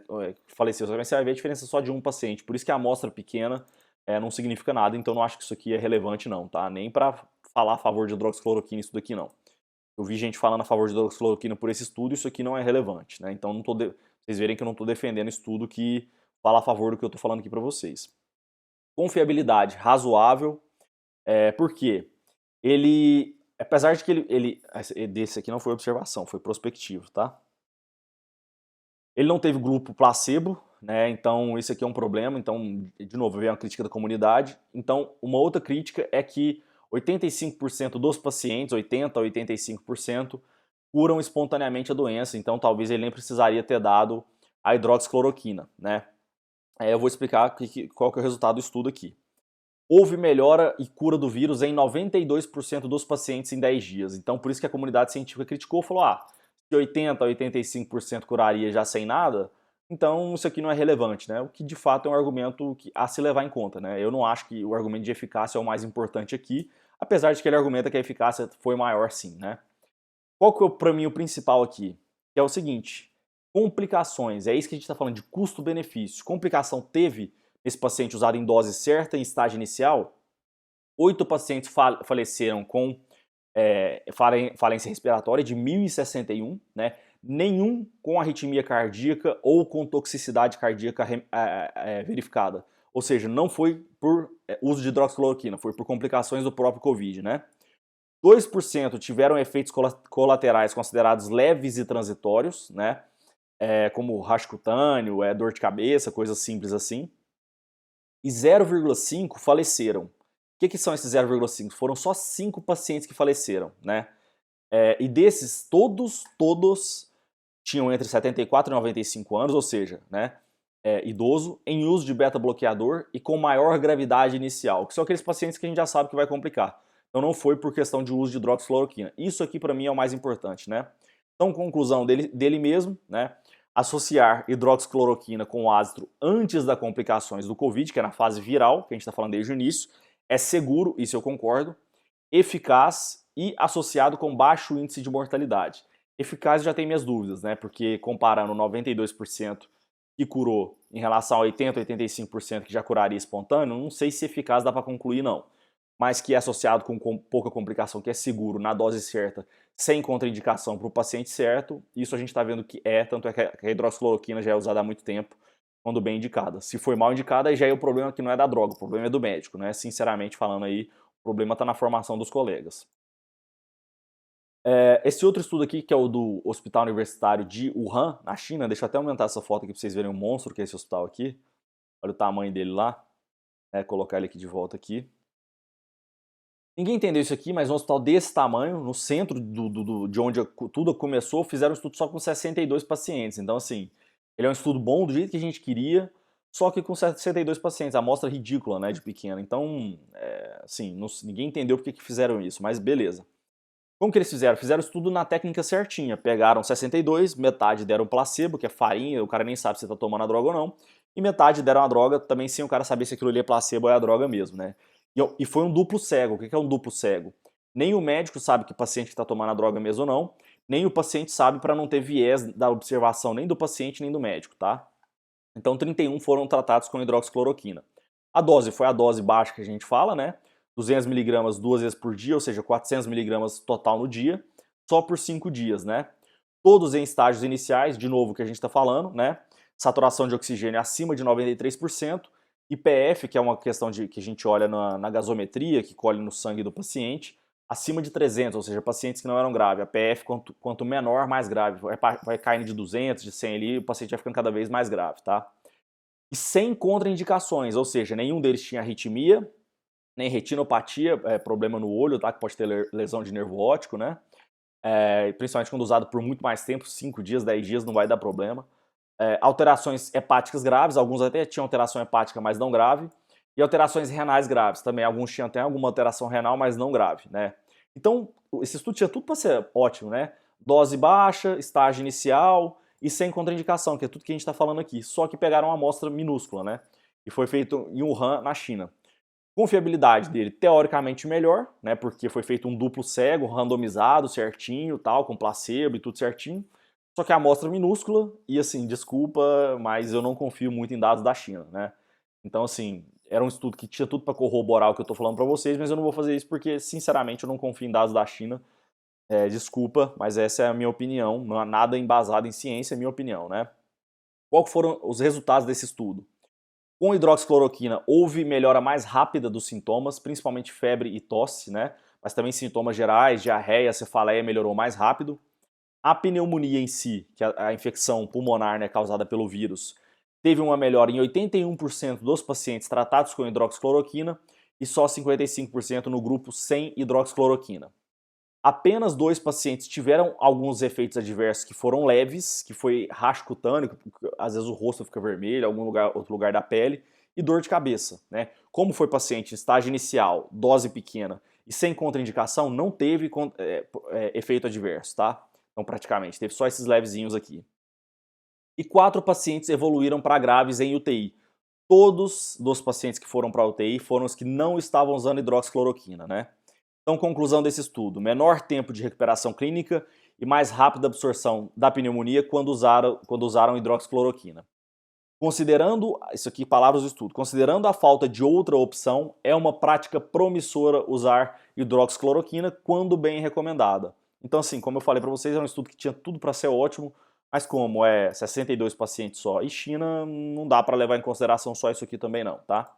Faleceu. Mas você vai ver a diferença só de um paciente. Por isso que a amostra pequena não significa nada, então não acho que isso aqui é relevante não, tá? Nem para falar a favor de hidroxicloroquina isso daqui não. Eu vi gente falando a favor de hidroxicloroquina por esse estudo, isso aqui não é relevante, né? Então vocês verem que eu não estou defendendo estudo que fala a favor do que eu estou falando aqui para vocês. Confiabilidade razoável, por quê? ele, apesar de que desse aqui não foi observação, foi prospectivo, tá? Ele não teve grupo placebo, né? Então isso aqui é um problema. Então, de novo, veio uma crítica da comunidade. Então, uma outra crítica é que 85% dos pacientes, 80 a 85%, curam espontaneamente a doença. Então, talvez ele nem precisaria ter dado a hidroxicloroquina, né? Eu vou explicar qual que é o resultado do estudo aqui. Houve melhora e cura do vírus em 92% dos pacientes em 10 dias. Então, por isso que a comunidade científica criticou, falou, se 80 a 85% curaria já sem nada, então isso aqui não é relevante, né? O que de fato é um argumento a se levar em conta, né? Eu não acho que o argumento de eficácia é o mais importante aqui, apesar de que ele argumenta que a eficácia foi maior sim, né? Qual que é para mim o principal aqui? Que é o seguinte, complicações, é isso que a gente está falando de custo-benefício. Complicação teve esse paciente usado em dose certa, em estágio inicial? 8 pacientes faleceram com falência respiratória de 1.061, né? Nenhum com arritmia cardíaca ou com toxicidade cardíaca verificada. Ou seja, não foi por uso de hidroxicloroquina, foi por complicações do próprio Covid, né? 2% tiveram efeitos colaterais considerados leves e transitórios, né? Como racho cutâneo, dor de cabeça, coisas simples assim. E 0,5 faleceram. O que são esses 0,5? Foram só 5 pacientes que faleceram, né? E desses, todos tinham entre 74 e 95 anos, ou seja, né, idoso, em uso de beta-bloqueador e com maior gravidade inicial, que são aqueles pacientes que a gente já sabe que vai complicar. Então não foi por questão de uso de hidroxicloroquina. Isso aqui para mim é o mais importante, né? Então, conclusão dele mesmo, né? Associar hidroxicloroquina com o ácido antes das complicações do Covid, que é na fase viral, que a gente está falando desde o início, é seguro, isso eu concordo, eficaz e associado com baixo índice de mortalidade. Eficaz já tem minhas dúvidas, né? Porque comparando 92% que curou em relação a 80, 85% que já curaria espontâneo, não sei se eficaz dá para concluir não. Mas que é associado com pouca complicação, que é seguro, na dose certa, sem contraindicação para o paciente certo, isso a gente está vendo que tanto é que a hidroxicloroquina já é usada há muito tempo, quando bem indicada. Se foi mal indicada, aí já é o problema que não é da droga, o problema é do médico, né? Sinceramente falando aí, o problema está na formação dos colegas. Esse outro estudo aqui, que é o do Hospital Universitário de Wuhan, na China, deixa eu até aumentar essa foto aqui para vocês verem o monstro que é esse hospital aqui. Olha o tamanho dele lá. Colocar ele aqui de volta aqui. Ninguém entendeu isso aqui, mas um hospital desse tamanho, no centro de onde tudo começou, fizeram um estudo só com 62 pacientes. Então, assim, ele é um estudo bom, do jeito que a gente queria, só que com 62 pacientes. A amostra ridícula, né, de pequena. Então, assim, ninguém entendeu por que fizeram isso, mas beleza. Como que eles fizeram? Fizeram o estudo na técnica certinha. Pegaram 62, metade deram placebo, que é farinha, o cara nem sabe se tá tomando a droga ou não, e metade deram a droga também sem o cara saber se aquilo ali é placebo ou é a droga mesmo, né? E foi um duplo cego. O que é um duplo cego? Nem o médico sabe que o paciente está tomando a droga mesmo ou não, nem o paciente sabe para não ter viés da observação nem do paciente nem do médico, tá? Então 31 foram tratados com hidroxicloroquina. A dose foi a dose baixa que a gente fala, né? 200 miligramas 2 vezes por dia, ou seja, 400 miligramas total no dia, só por 5 dias, né? Todos em estágios iniciais, de novo o que a gente está falando, né? Saturação de oxigênio acima de 93%, IPF, que é uma questão que a gente olha na gasometria, que colhe no sangue do paciente, acima de 300, ou seja, pacientes que não eram graves. A PF, quanto menor, mais grave. Vai caindo de 200, de 100 ali, o paciente vai ficando cada vez mais grave, tá? E sem contraindicações, ou seja, nenhum deles tinha arritmia, nem retinopatia, problema no olho, tá? Que pode ter lesão de nervo óptico, né? Principalmente quando usado por muito mais tempo, 5 dias, 10 dias, não vai dar problema. Alterações hepáticas graves, alguns até tinham alteração hepática, mas não grave. E alterações renais graves também, alguns tinham até alguma alteração renal, mas não grave, né? Então, esse estudo tinha tudo para ser ótimo, né? Dose baixa, estágio inicial e sem contraindicação, que é tudo que a gente está falando aqui. Só que pegaram uma amostra minúscula, né? E foi feito em Wuhan, na China. Confiabilidade dele, teoricamente melhor, né? Porque foi feito um duplo cego, randomizado, certinho, tal, com placebo e tudo certinho. Só que a amostra minúscula e, assim, desculpa, mas eu não confio muito em dados da China, né? Então, assim, era um estudo que tinha tudo para corroborar o que eu tô falando para vocês, mas eu não vou fazer isso porque, sinceramente, eu não confio em dados da China. Desculpa, mas essa é a minha opinião, não há nada embasado em ciência, é minha opinião, né? Qual foram os resultados desse estudo? Com hidroxicloroquina houve melhora mais rápida dos sintomas, principalmente febre e tosse, né? mas também sintomas gerais, diarreia, cefaleia melhorou mais rápido. A pneumonia em si, que é a infecção pulmonar, né, causada pelo vírus, teve uma melhora em 81% dos pacientes tratados com hidroxicloroquina e só 55% no grupo sem hidroxicloroquina. Apenas 2 pacientes tiveram alguns efeitos adversos que foram leves, que foi racho cutâneo, às vezes o rosto fica vermelho, algum lugar, outro lugar da pele, e dor de cabeça, né? Como foi paciente em estágio inicial, dose pequena e sem contraindicação, não teve efeito adverso, tá? Então praticamente, teve só esses levezinhos aqui. E 4 pacientes evoluíram para graves em UTI. Todos dos pacientes que foram para a UTI foram os que não estavam usando hidroxicloroquina, né? Então, conclusão desse estudo: menor tempo de recuperação clínica e mais rápida absorção da pneumonia quando usaram hidroxicloroquina. Considerando, isso aqui palavras do estudo, considerando a falta de outra opção, é uma prática promissora usar hidroxicloroquina quando bem recomendada. Então assim, como eu falei para vocês, é um estudo que tinha tudo para ser ótimo, mas como é 62 pacientes só e China, não dá para levar em consideração só isso aqui também não, tá?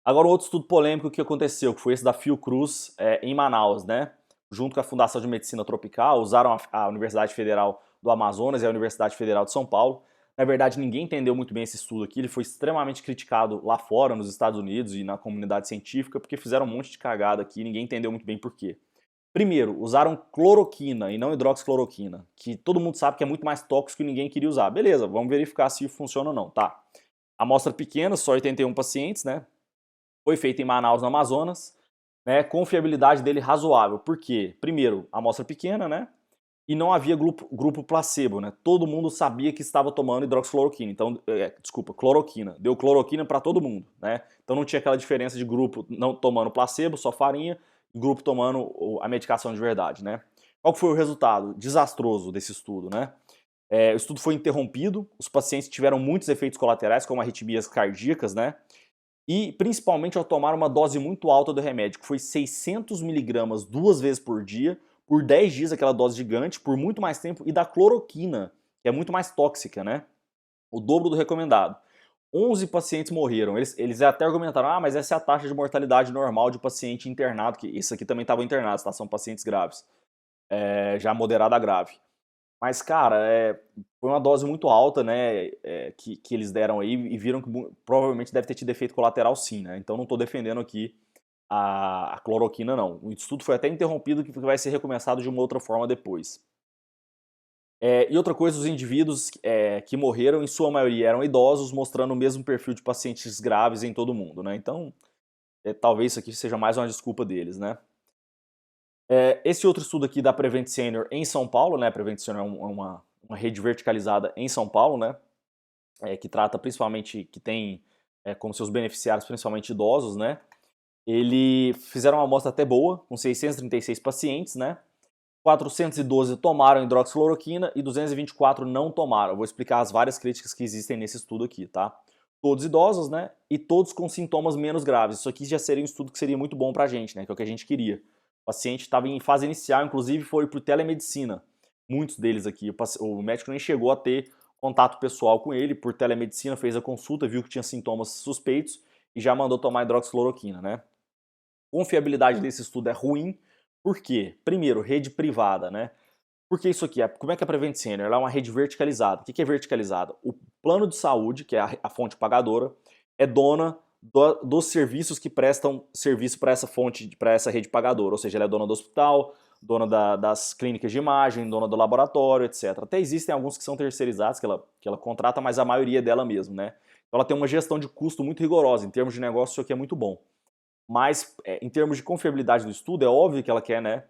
Agora, outro estudo polêmico que aconteceu, que foi esse da Fiocruz em Manaus, né? Junto com a Fundação de Medicina Tropical, usaram a Universidade Federal do Amazonas e a Universidade Federal de São Paulo. Na verdade, ninguém entendeu muito bem esse estudo aqui, ele foi extremamente criticado lá fora, nos Estados Unidos e na comunidade científica, porque fizeram um monte de cagada aqui e ninguém entendeu muito bem por quê. Primeiro, usaram cloroquina e não hidroxicloroquina, que todo mundo sabe que é muito mais tóxico e ninguém queria usar. Beleza, vamos verificar se funciona ou não, tá? Amostra pequena, só 81 pacientes, né? Foi feito em Manaus, no Amazonas, né, com fiabilidade dele razoável. Por quê? Primeiro, amostra pequena, né? E não havia grupo placebo, né? Todo mundo sabia que estava tomando hidroxicloroquina, então, cloroquina. Deu cloroquina para todo mundo, né? Então não tinha aquela diferença de grupo não tomando placebo, só farinha, e grupo tomando a medicação de verdade, né? Qual foi o resultado desastroso desse estudo, né? O estudo foi interrompido, os pacientes tiveram muitos efeitos colaterais, como arritmias cardíacas, né? E principalmente ao tomar uma dose muito alta do remédio, que foi 600 miligramas 2 vezes por dia, por 10 dias, aquela dose gigante, por muito mais tempo, e da cloroquina, que é muito mais tóxica, né? O dobro do recomendado. 11 pacientes morreram. Eles até argumentaram, mas essa é a taxa de mortalidade normal de paciente internado, que isso aqui também estava internado, tá? São pacientes graves, já moderada a grave. Mas, cara, foi uma dose muito alta, né, que eles deram aí e viram que provavelmente deve ter tido efeito colateral sim, né? Então não estou defendendo aqui a cloroquina, não. O estudo foi até interrompido, que vai ser recomeçado de uma outra forma depois. E outra coisa, os indivíduos que morreram, em sua maioria, eram idosos, mostrando o mesmo perfil de pacientes graves em todo mundo, né? Então, talvez isso aqui seja mais uma desculpa deles, né? Esse outro estudo aqui da Prevent Senior em São Paulo, né? A Prevent Senior é uma rede verticalizada em São Paulo, né? Que trata principalmente, que tem como seus beneficiários principalmente idosos, né? Fizeram uma amostra até boa, com 636 pacientes, né? 412 tomaram hidroxicloroquina e 224 não tomaram. Eu vou explicar as várias críticas que existem nesse estudo aqui, tá? Todos idosos, né? E todos com sintomas menos graves. Isso aqui já seria um estudo que seria muito bom pra gente, né? Que é o que a gente queria. O paciente estava em fase inicial, inclusive foi por telemedicina. Muitos deles aqui. O médico nem chegou a ter contato pessoal com ele, por telemedicina, fez a consulta, viu que tinha sintomas suspeitos e já mandou tomar hidroxicloroquina, né? A confiabilidade desse estudo é ruim. Por quê? Primeiro, rede privada, né? Porque isso aqui, como é que a Prevent Senior? Ela é uma rede verticalizada. O que é verticalizada? O plano de saúde, que é a fonte pagadora, é dona dos serviços que prestam serviço para essa fonte, para essa rede pagadora. Ou seja, ela é dona do hospital, dona das clínicas de imagem, dona do laboratório, etc. Até existem alguns que são terceirizados, que ela contrata, mas a maioria é dela mesmo, né? Então ela tem uma gestão de custo muito rigorosa. Em termos de negócio, isso aqui é muito bom. Mas, em termos de confiabilidade do estudo, é óbvio que ela quer, né,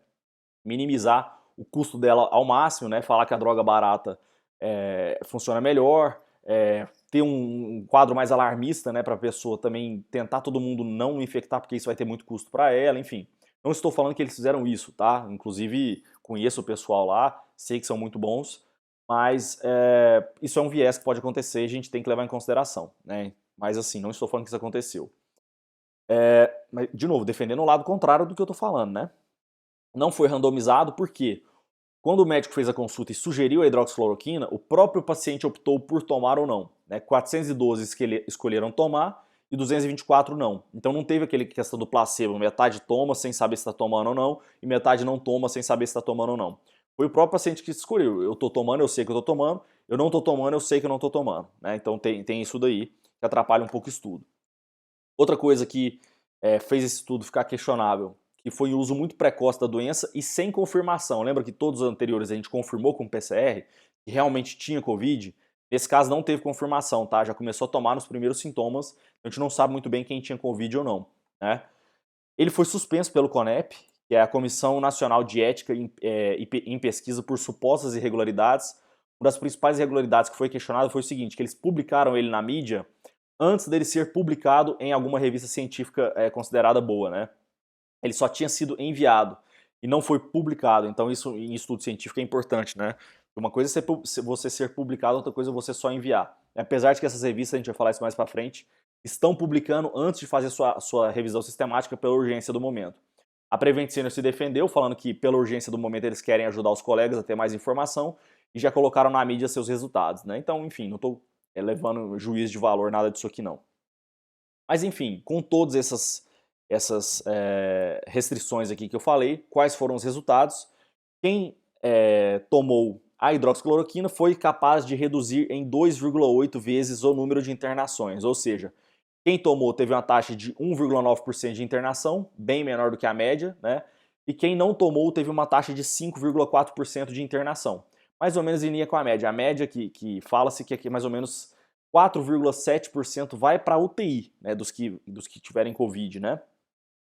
minimizar o custo dela ao máximo, né, falar que a droga barata funciona melhor, ter um quadro mais alarmista, né, para a pessoa também tentar todo mundo não infectar, porque isso vai ter muito custo para ela, enfim. Não estou falando que eles fizeram isso, tá? Inclusive, conheço o pessoal lá, sei que são muito bons, mas isso é um viés que pode acontecer e a gente tem que levar em consideração, né? Mas assim, não estou falando que isso aconteceu. Mas, de novo, defendendo o lado contrário do que eu estou falando, né? Não foi randomizado porque quando o médico fez a consulta e sugeriu a hidroxicloroquina, o próprio paciente optou por tomar ou não, né? 412 escolheram tomar e 224 não. Então não teve aquele questão do placebo, metade toma sem saber se está tomando ou não, e metade não toma sem saber se está tomando ou não. Foi o próprio paciente que escolheu. Eu estou tomando, eu sei que eu estou tomando, eu não estou tomando, eu sei que eu não estou tomando. Né? Então tem isso daí que atrapalha um pouco o estudo. Outra coisa que fez esse estudo ficar questionável, que foi o uso muito precoce da doença e sem confirmação. Lembra que todos os anteriores a gente confirmou com PCR que realmente tinha Covid? Nesse caso não teve confirmação, tá? Já começou a tomar nos primeiros sintomas, a gente não sabe muito bem quem tinha Covid ou não, né? Ele foi suspenso pelo CONEP, que é a Comissão Nacional de Ética em Pesquisa por supostas irregularidades. Uma das principais irregularidades que foi questionada foi o seguinte, que eles publicaram ele na mídia antes dele ser publicado em alguma revista científica considerada boa, né? Ele só tinha sido enviado e não foi publicado, então isso em estudo científico é importante, né? Uma coisa é você ser publicado, outra coisa é você só enviar. Apesar de que essas revistas, a gente vai falar isso mais pra frente, estão publicando antes de fazer sua revisão sistemática pela urgência do momento. A Prevent Senior se defendeu, falando que pela urgência do momento eles querem ajudar os colegas a ter mais informação e já colocaram na mídia seus resultados, né? Então, enfim, não estou levando juízo de valor, nada disso aqui não. Mas enfim, com todas essas restrições aqui que eu falei, quais foram os resultados? Quem tomou a hidroxicloroquina foi capaz de reduzir em 2,8 vezes o número de internações, ou seja, quem tomou teve uma taxa de 1,9% de internação, bem menor do que a média, né? E quem não tomou teve uma taxa de 5,4% de internação, mais ou menos em linha com a média. A média que fala-se que aqui mais ou menos 4,7% vai para a UTI, né, dos que tiverem Covid, né?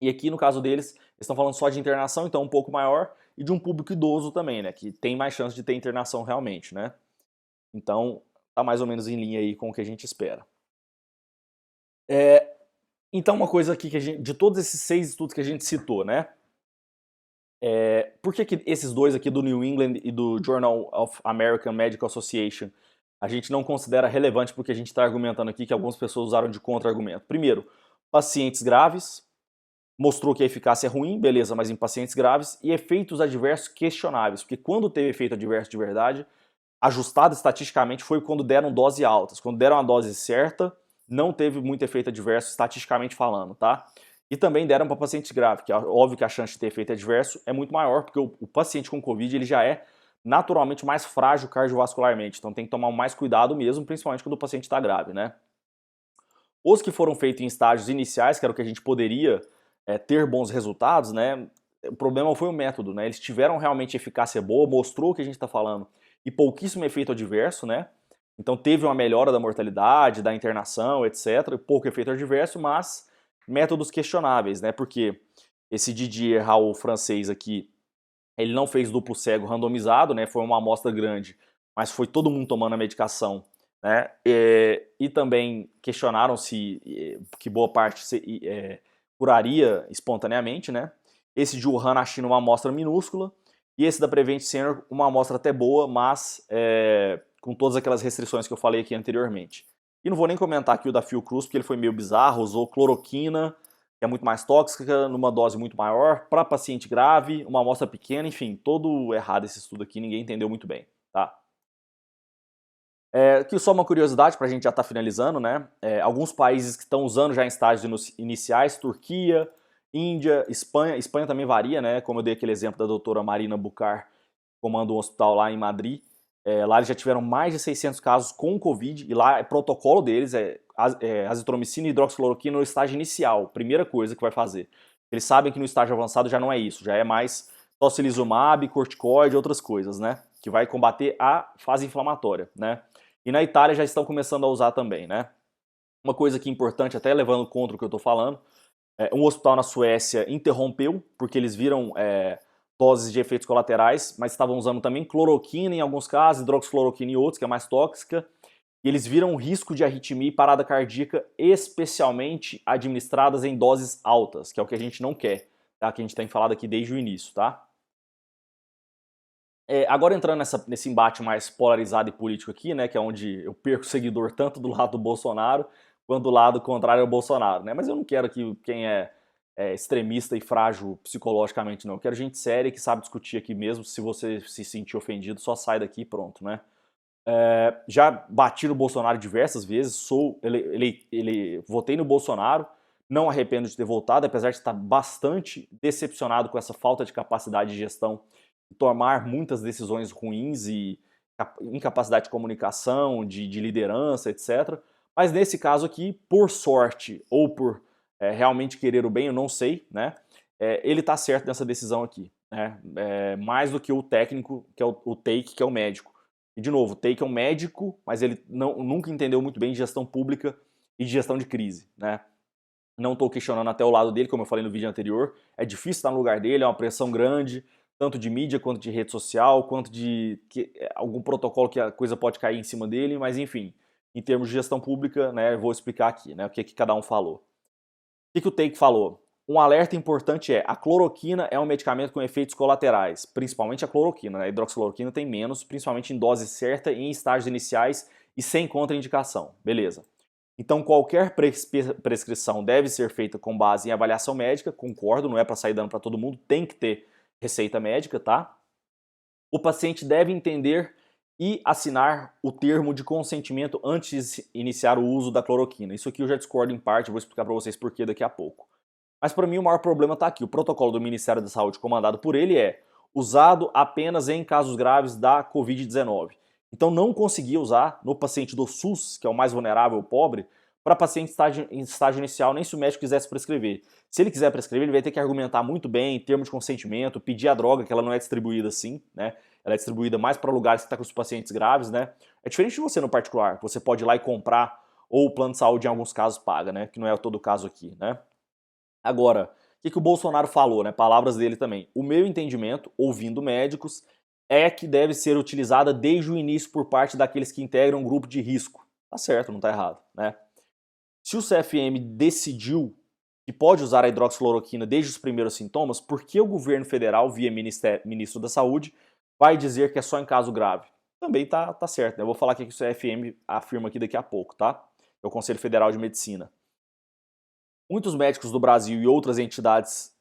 E aqui no caso deles, eles estão falando só de internação, então um pouco maior, e de um público idoso também, né, que tem mais chance de ter internação realmente, né? Então, tá mais ou menos em linha aí com o que a gente espera. Então uma coisa aqui que de todos esses 6 estudos que a gente citou, né? Por que esses dois aqui do New England e do Journal of American Medical Association a gente não considera relevante porque a gente está argumentando aqui que algumas pessoas usaram de contra-argumento? Primeiro, pacientes graves, mostrou que a eficácia é ruim, beleza, mas em pacientes graves, e efeitos adversos questionáveis, porque quando teve efeito adverso de verdade, ajustado estatisticamente foi quando deram dose altas. Quando deram a dose certa, não teve muito efeito adverso estatisticamente falando, tá? E também deram para pacientes graves, que é óbvio que a chance de ter efeito adverso é muito maior, porque o paciente com Covid ele já é naturalmente mais frágil cardiovascularmente, então tem que tomar mais cuidado mesmo, principalmente quando o paciente está grave, né? Os que foram feitos em estágios iniciais, que era o que a gente poderia ter bons resultados, né? O problema foi o método, né? Eles tiveram realmente eficácia boa, mostrou o que a gente está falando, e pouquíssimo efeito adverso, né? Então teve uma melhora da mortalidade, da internação, etc. Pouco efeito adverso, mas métodos questionáveis, né? Porque esse Didier Raoult francês aqui, ele não fez duplo cego randomizado, né? Foi uma amostra grande, mas foi todo mundo tomando a medicação, né? E também questionaram se que boa parte curaria espontaneamente, né? Esse de Wuhan na China uma amostra minúscula e esse da Prevent Senior uma amostra até boa, mas com todas aquelas restrições que eu falei aqui anteriormente. E não vou nem comentar aqui o da Fiocruz, porque ele foi meio bizarro, usou cloroquina, que é muito mais tóxica, numa dose muito maior, para paciente grave, uma amostra pequena, enfim, todo errado esse estudo aqui, ninguém entendeu muito bem, tá? Aqui só uma curiosidade para a gente já estar finalizando, né? Alguns países que estão usando já em estágios iniciais, Turquia, Índia, Espanha. Espanha também varia, né? Como eu dei aquele exemplo da doutora Marina Bucar, que comanda um hospital lá em Madrid. Lá eles já tiveram mais de 600 casos com Covid e lá é protocolo deles, azitromicina e hidroxicloroquina no estágio inicial, primeira coisa que vai fazer. Eles sabem que no estágio avançado já não é isso, já é mais tocilizumab, corticoide, outras coisas, né? Que vai combater a fase inflamatória, né? E na Itália já estão começando a usar também, né? Uma coisa que é importante, até levando contra o que eu estou falando, um hospital na Suécia interrompeu, porque eles viram doses de efeitos colaterais, mas estavam usando também cloroquina em alguns casos, hidroxicloroquina em outros, que é mais tóxica, e eles viram risco de arritmia e parada cardíaca, especialmente administradas em doses altas, que é o que a gente não quer, tá? Que a gente tem falado aqui desde o início, tá? Agora entrando nesse embate mais polarizado e político aqui, né, que é onde eu perco seguidor tanto do lado do Bolsonaro quanto do lado contrário ao Bolsonaro, né? Mas eu não quero que quem é extremista e frágil psicologicamente, não. Eu quero gente séria que sabe discutir aqui mesmo. Se você se sentir ofendido, só sai daqui e pronto, né? Já bati no Bolsonaro diversas vezes, votei no Bolsonaro, não arrependo de ter votado, apesar de estar bastante decepcionado com essa falta de capacidade de gestão, de tomar muitas decisões ruins e incapacidade de comunicação, de liderança, etc. Mas nesse caso aqui, por sorte ou por realmente querer o bem, eu não sei, né? Ele está certo nessa decisão aqui, né? Mais do que o técnico, que é o Take, que é o médico. E, de novo, o Take é um médico, mas ele nunca entendeu muito bem de gestão pública e de gestão de crise, né? Não estou questionando até o lado dele, como eu falei no vídeo anterior. É difícil estar no lugar dele, é uma pressão grande, tanto de mídia quanto de rede social, quanto de algum protocolo que a coisa pode cair em cima dele, mas enfim, em termos de gestão pública, né, eu vou explicar aqui, né, o que cada um falou. O que o Take falou? Um alerta importante a cloroquina é um medicamento com efeitos colaterais, principalmente a cloroquina, né? A hidroxicloroquina tem menos, principalmente em dose certa, em estágios iniciais e sem contraindicação, beleza. Então qualquer prescrição deve ser feita com base em avaliação médica, concordo, não é para sair dando para todo mundo, tem que ter receita médica, tá? O paciente deve entender e assinar o termo de consentimento antes de iniciar o uso da cloroquina. Isso aqui eu já discordo em parte, eu vou explicar para vocês por que daqui a pouco. Mas para mim o maior problema está aqui. O protocolo do Ministério da Saúde comandado por ele é usado apenas em casos graves da Covid-19. Então não conseguia usar no paciente do SUS, que é o mais vulnerável, o pobre, para paciente em estágio inicial, nem se o médico quisesse prescrever. Se ele quiser prescrever, ele vai ter que argumentar muito bem, termo de consentimento, pedir a droga, que ela não é distribuída assim, né? Ela é distribuída mais para lugares que estão com os pacientes graves, né? É diferente de você no particular, você pode ir lá e comprar, ou o plano de saúde em alguns casos paga, né? Que não é todo o caso aqui, né? Agora, o que o Bolsonaro falou, né? Palavras dele também. O meu entendimento, ouvindo médicos, é que deve ser utilizada desde o início por parte daqueles que integram um grupo de risco. Tá certo, não tá errado, né? Se o CFM decidiu que pode usar a hidroxicloroquina desde os primeiros sintomas, por que o governo federal, via ministro da Saúde, vai dizer que é só em caso grave? Também tá certo, né? Eu vou falar o que o CFM afirma aqui daqui a pouco, tá? É o Conselho Federal de Medicina. Muitos médicos do Brasil e outras entidades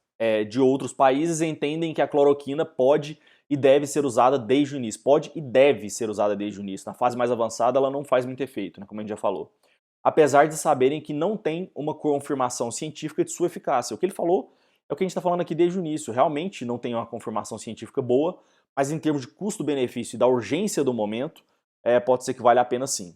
de outros países entendem que a cloroquina pode e deve ser usada desde o início. Pode e deve ser usada desde o início. Na fase mais avançada ela não faz muito efeito, né, como a gente já falou. Apesar de saberem que não tem uma confirmação científica de sua eficácia. O que ele falou é o que a gente está falando aqui desde o início. Realmente não tem uma confirmação científica boa, mas em termos de custo-benefício e da urgência do momento, pode ser que valha a pena sim.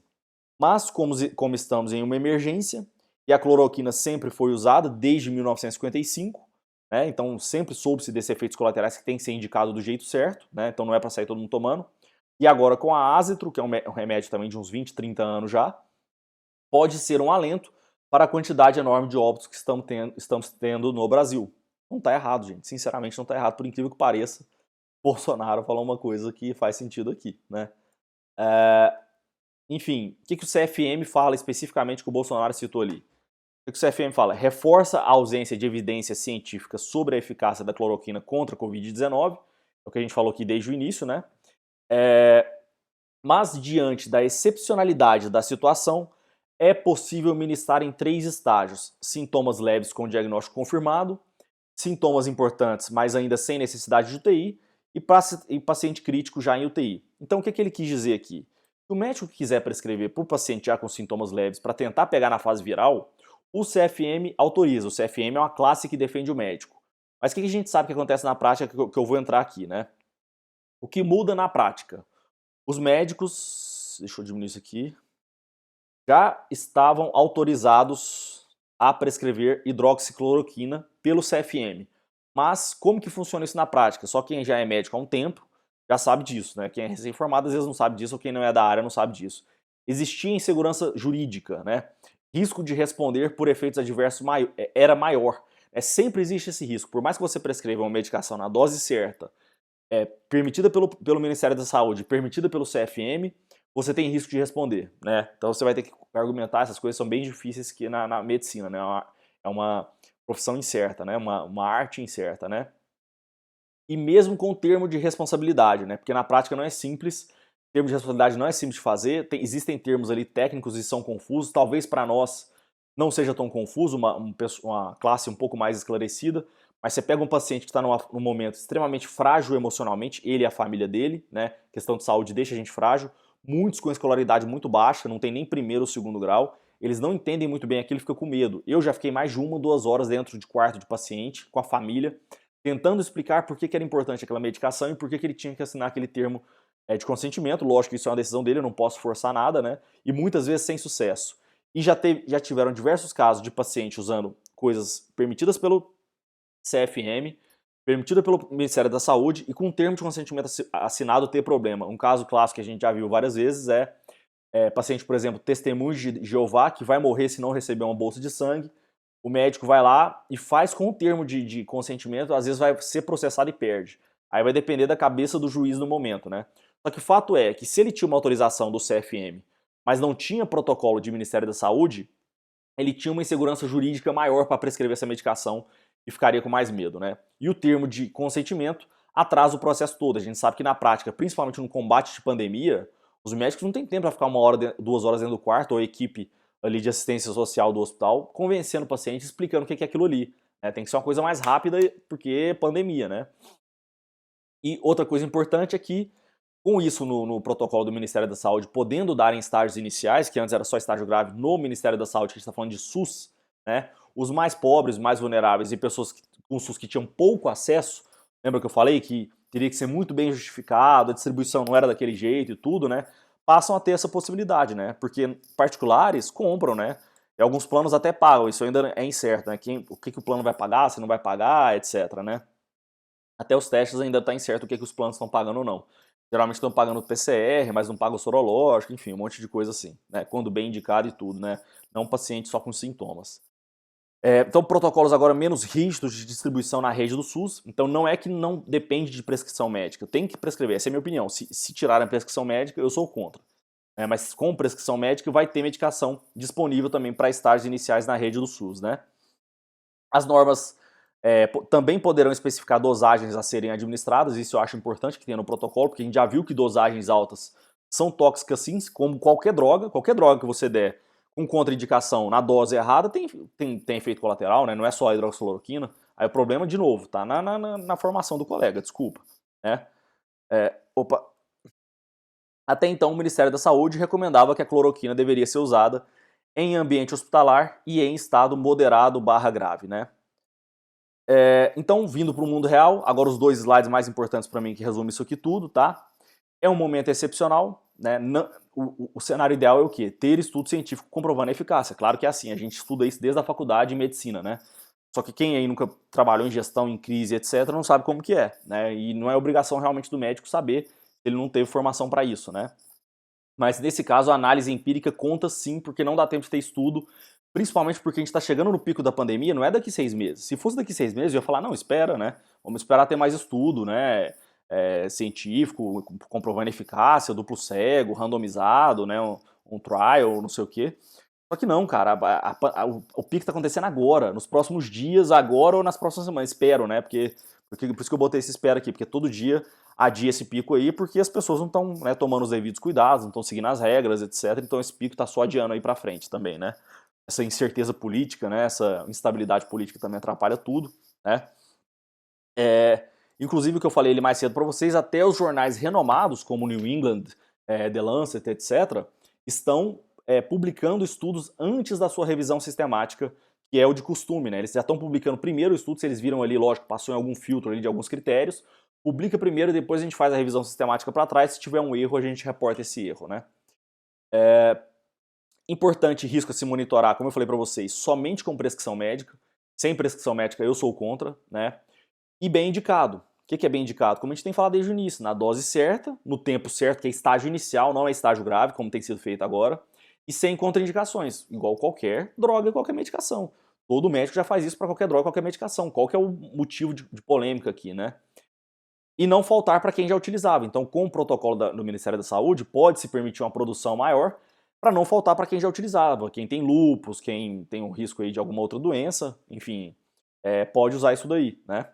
Mas como estamos em uma emergência, e a cloroquina sempre foi usada desde 1955, né? Então sempre soube-se desses efeitos colaterais que tem que ser indicado do jeito certo, né? Então não é para sair todo mundo tomando. E agora com a Azitro, que é um remédio também de uns 20, 30 anos já, pode ser um alento para a quantidade enorme de óbitos que estamos tendo no Brasil. Não está errado, gente. Sinceramente não está errado, por incrível que pareça. Bolsonaro falou uma coisa que faz sentido aqui, né? Enfim, o que o CFM fala especificamente que o Bolsonaro citou ali? O que o CFM fala? Reforça a ausência de evidência científica sobre a eficácia da cloroquina contra a Covid-19, é o que a gente falou aqui desde o início, né? Mas, diante da excepcionalidade da situação, é possível ministrar em 3 estágios: sintomas leves com diagnóstico confirmado, sintomas importantes, mas ainda sem necessidade de UTI, e paciente crítico já em UTI. Então, o que ele quis dizer aqui? Se o médico quiser prescrever para o paciente já com sintomas leves para tentar pegar na fase viral, o CFM autoriza. O CFM é uma classe que defende o médico. Mas o que a gente sabe que acontece na prática, que eu vou entrar aqui, né? O que muda na prática? Os médicos, deixa eu diminuir isso aqui, já estavam autorizados a prescrever hidroxicloroquina pelo CFM. Mas como que funciona isso na prática? Só quem já é médico há um tempo já sabe disso, né? Quem é recém-formado às vezes não sabe disso, ou quem não é da área não sabe disso. Existia insegurança jurídica, né? Risco de responder por efeitos adversos era maior. Sempre existe esse risco. Por mais que você prescreva uma medicação na dose certa, permitida pelo Ministério da Saúde, permitida pelo CFM, você tem risco de responder, né? Então você vai ter que argumentar, essas coisas são bem difíceis que na medicina, né? É uma profissão incerta, né? Uma arte incerta, né? E mesmo com o termo de responsabilidade, né? Porque na prática não é simples, o termo de responsabilidade não é simples de fazer, existem termos ali técnicos e são confusos, talvez para nós não seja tão confuso, uma classe um pouco mais esclarecida, mas você pega um paciente que está num momento extremamente frágil emocionalmente, ele e a família dele, né? Questão de saúde deixa a gente frágil. muitos com escolaridade muito baixa, não tem nem primeiro ou segundo grau, eles não entendem muito bem aquilo e ficam com medo. Eu já fiquei mais de 1, 2 horas dentro de quarto de paciente, com a família, tentando explicar por que era importante aquela medicação e por que ele tinha que assinar aquele termo de consentimento. Lógico que isso é uma decisão dele, eu não posso forçar nada, né? E muitas vezes sem sucesso. E já tiveram diversos casos de paciente usando coisas permitidas pelo CFM, permitida pelo Ministério da Saúde e com um termo de consentimento assinado ter problema. Um caso clássico que a gente já viu várias vezes é paciente, por exemplo, testemunho de Jeová, que vai morrer se não receber uma bolsa de sangue. O médico vai lá e faz com o termo de consentimento, às vezes vai ser processado e perde. Aí vai depender da cabeça do juiz no momento, né? Só que o fato é que se ele tinha uma autorização do CFM, mas não tinha protocolo de Ministério da Saúde, ele tinha uma insegurança jurídica maior para prescrever essa medicação e ficaria com mais medo, né? E o termo de consentimento atrasa o processo todo. A gente sabe que na prática, principalmente no combate de pandemia, os médicos não têm tempo para ficar 1 hora, 2 horas dentro do quarto, ou a equipe ali de assistência social do hospital, convencendo o paciente, explicando o que é aquilo ali. Né? Tem que ser uma coisa mais rápida, porque é pandemia, né? E outra coisa importante é que, com isso no protocolo do Ministério da Saúde, podendo dar em estágios iniciais, que antes era só estágio grave no Ministério da Saúde, que a gente está falando de SUS, né? Os mais pobres, mais vulneráveis e pessoas com SUS que tinham pouco acesso, lembra que eu falei que teria que ser muito bem justificado, a distribuição não era daquele jeito e tudo, né? Passam a ter essa possibilidade, né? Porque particulares compram, né? E alguns planos até pagam, isso ainda é incerto, né? O que o plano vai pagar, se não vai pagar, etc, né? Até os testes ainda está incerto o que os planos estão pagando ou não. Geralmente estão pagando PCR, mas não pagam sorológico, enfim, um monte de coisa assim, né? Quando bem indicado e tudo, né? Não paciente só com sintomas. Então, protocolos agora menos rígidos de distribuição na rede do SUS. Então, não é que não depende de prescrição médica. Tem que prescrever, essa é a minha opinião. Se tirarem a prescrição médica, eu sou contra. Mas com prescrição médica vai ter medicação disponível também para estágios iniciais na rede do SUS, né? As normas também poderão especificar dosagens a serem administradas, isso eu acho importante que tenha no protocolo, porque a gente já viu que dosagens altas são tóxicas sim, como qualquer droga que você der com contraindicação na dose errada tem efeito colateral, né? Não é só a hidroxicloroquina. Aí o problema, de novo, tá na formação do colega, desculpa. Né? Opa. Até então, o Ministério da Saúde recomendava que a cloroquina deveria ser usada em ambiente hospitalar e em estado moderado barra grave, né? Então, vindo para o mundo real, agora os 2 slides mais importantes para mim que resumem isso aqui tudo, tá? É um momento excepcional, né? O cenário ideal é o quê? Ter estudo científico comprovando a eficácia. Claro que é assim, a gente estuda isso desde a faculdade de medicina, né? Só que quem aí nunca trabalhou em gestão, em crise, etc., não sabe como que é, né? E não é obrigação realmente do médico saber, ele não teve formação para isso, né? Mas nesse caso a análise empírica conta sim, porque não dá tempo de ter estudo, principalmente porque a gente está chegando no pico da pandemia, não é daqui 6 meses. Se fosse daqui 6 meses, eu ia falar, não, espera, né? Vamos esperar ter mais estudo, né? Científico, comprovando eficácia, duplo cego, randomizado, né? Um trial, não sei o quê. Só que não, cara, o pico está acontecendo agora, nos próximos dias, agora ou nas próximas semanas. Espero, né? Por isso que eu botei esse espera aqui, porque todo dia adia esse pico aí, porque as pessoas não estão, né, tomando os devidos cuidados, não estão seguindo as regras, etc. Então esse pico está só adiando aí para frente também, né? Essa incerteza política, né? Essa instabilidade política também atrapalha tudo, né? Inclusive o que eu falei ali mais cedo para vocês, até os jornais renomados, como New England, The Lancet, etc., estão publicando estudos antes da sua revisão sistemática, que é o de costume, né? Eles já estão publicando primeiro o estudo, se eles viram ali, lógico, passou em algum filtro ali de alguns critérios, publica primeiro e depois a gente faz a revisão sistemática para trás, se tiver um erro a gente reporta esse erro, né? Importante risco a se monitorar, como eu falei para vocês, somente com prescrição médica. Sem prescrição médica eu sou contra, né? E bem indicado. O que é bem indicado? Como a gente tem falado desde o início, na dose certa, no tempo certo, que é estágio inicial, não é estágio grave, como tem sido feito agora, e sem contraindicações, igual qualquer droga, qualquer medicação. Todo médico já faz isso para qualquer droga, qualquer medicação. Qual que é o motivo de polêmica aqui, né? E não faltar para quem já utilizava. Então, com o protocolo do Ministério da Saúde, pode-se permitir uma produção maior para não faltar para quem já utilizava. Quem tem lúpus, quem tem um risco aí de alguma outra doença, enfim, pode usar isso daí, né?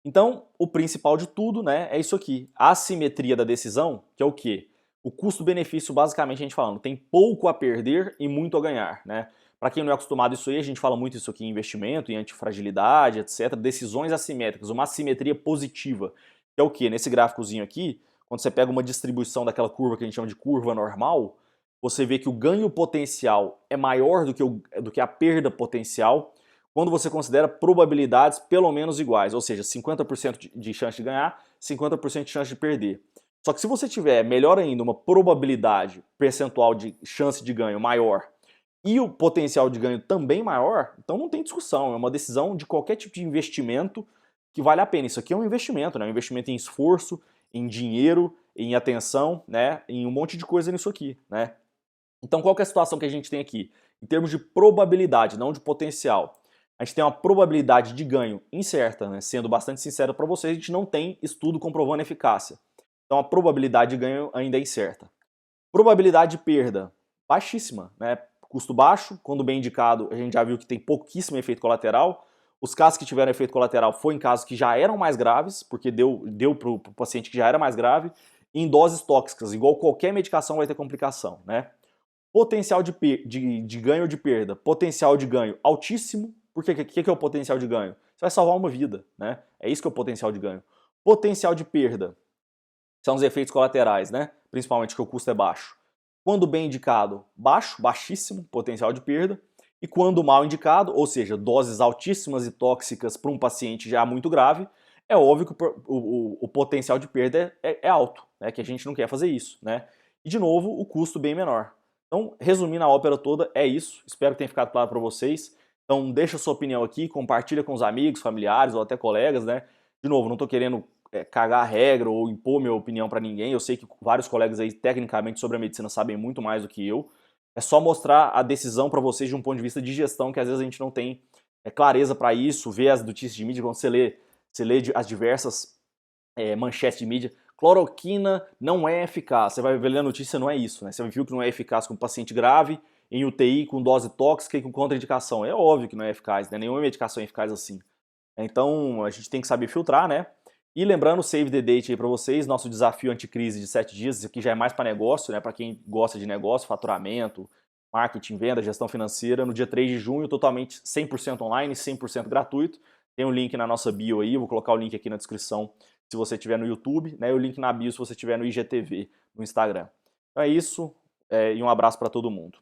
Então, o principal de tudo, né, é isso aqui. A assimetria da decisão, que é o quê? O custo-benefício, basicamente, a gente falando, tem pouco a perder e muito a ganhar, né? Para quem não é acostumado a isso aí, a gente fala muito isso aqui em investimento, em antifragilidade, etc. Decisões assimétricas, uma assimetria positiva. Que é o quê? Nesse gráficozinho aqui, quando você pega uma distribuição daquela curva que a gente chama de curva normal, você vê que o ganho potencial é maior do que a perda potencial quando você considera probabilidades pelo menos iguais, ou seja, 50% de chance de ganhar, 50% de chance de perder. Só que se você tiver, melhor ainda, uma probabilidade percentual de chance de ganho maior e o potencial de ganho também maior, então não tem discussão, é uma decisão de qualquer tipo de investimento que vale a pena. Isso aqui é um investimento, né? Um investimento em esforço, em dinheiro, em atenção, né? Em um monte de coisa nisso aqui, né? Então qual que é a situação que a gente tem aqui? Em termos de probabilidade, não de potencial. A gente tem uma probabilidade de ganho incerta, né? Sendo bastante sincero para vocês, a gente não tem estudo comprovando eficácia. Então a probabilidade de ganho ainda é incerta. Probabilidade de perda, baixíssima, né? Custo baixo, quando bem indicado, a gente já viu que tem pouquíssimo efeito colateral. Os casos que tiveram efeito colateral foi em casos que já eram mais graves, porque deu para o paciente que já era mais grave, e em doses tóxicas, igual qualquer medicação vai ter complicação, né? Potencial de ganho ou de perda. Potencial de ganho altíssimo. Por quê? O que é o potencial de ganho? Você vai salvar uma vida, né? É isso que é o potencial de ganho. Potencial de perda são os efeitos colaterais, né? Principalmente que o custo é baixo. Quando bem indicado, baixo, baixíssimo potencial de perda. E quando mal indicado, ou seja, doses altíssimas e tóxicas para um paciente já muito grave, é óbvio que o potencial de perda é alto, né? Que a gente não quer fazer isso, né? E de novo, o custo bem menor. Então, resumindo a ópera toda, é isso. Espero que tenha ficado claro para vocês. Então, deixa a sua opinião aqui, compartilha com os amigos, familiares ou até colegas, né? De novo, não estou querendo cagar a regra ou impor minha opinião para ninguém. Eu sei que vários colegas aí, tecnicamente, sobre a medicina sabem muito mais do que eu. É só mostrar a decisão para vocês de um ponto de vista de gestão, que às vezes a gente não tem clareza para isso, ver as notícias de mídia, quando você lê as diversas manchetes de mídia. Cloroquina não é eficaz. Você vai ver a notícia, não é isso, né? Você viu que não é eficaz com paciente grave, em UTI, com dose tóxica e com contraindicação. É óbvio que não é eficaz, né? Nenhuma medicação é eficaz assim. Então, a gente tem que saber filtrar, né? E lembrando, save the date aí para vocês, nosso desafio anticrise de 7 dias, isso aqui já é mais para negócio, né? Para quem gosta de negócio, faturamento, marketing, venda, gestão financeira, no dia 3 de junho, totalmente 100% online, 100% gratuito. Tem um link na nossa bio aí, eu vou colocar o link aqui na descrição se você estiver no YouTube, né? E o link na bio se você estiver no IGTV, no Instagram. Então é isso, e um abraço para todo mundo.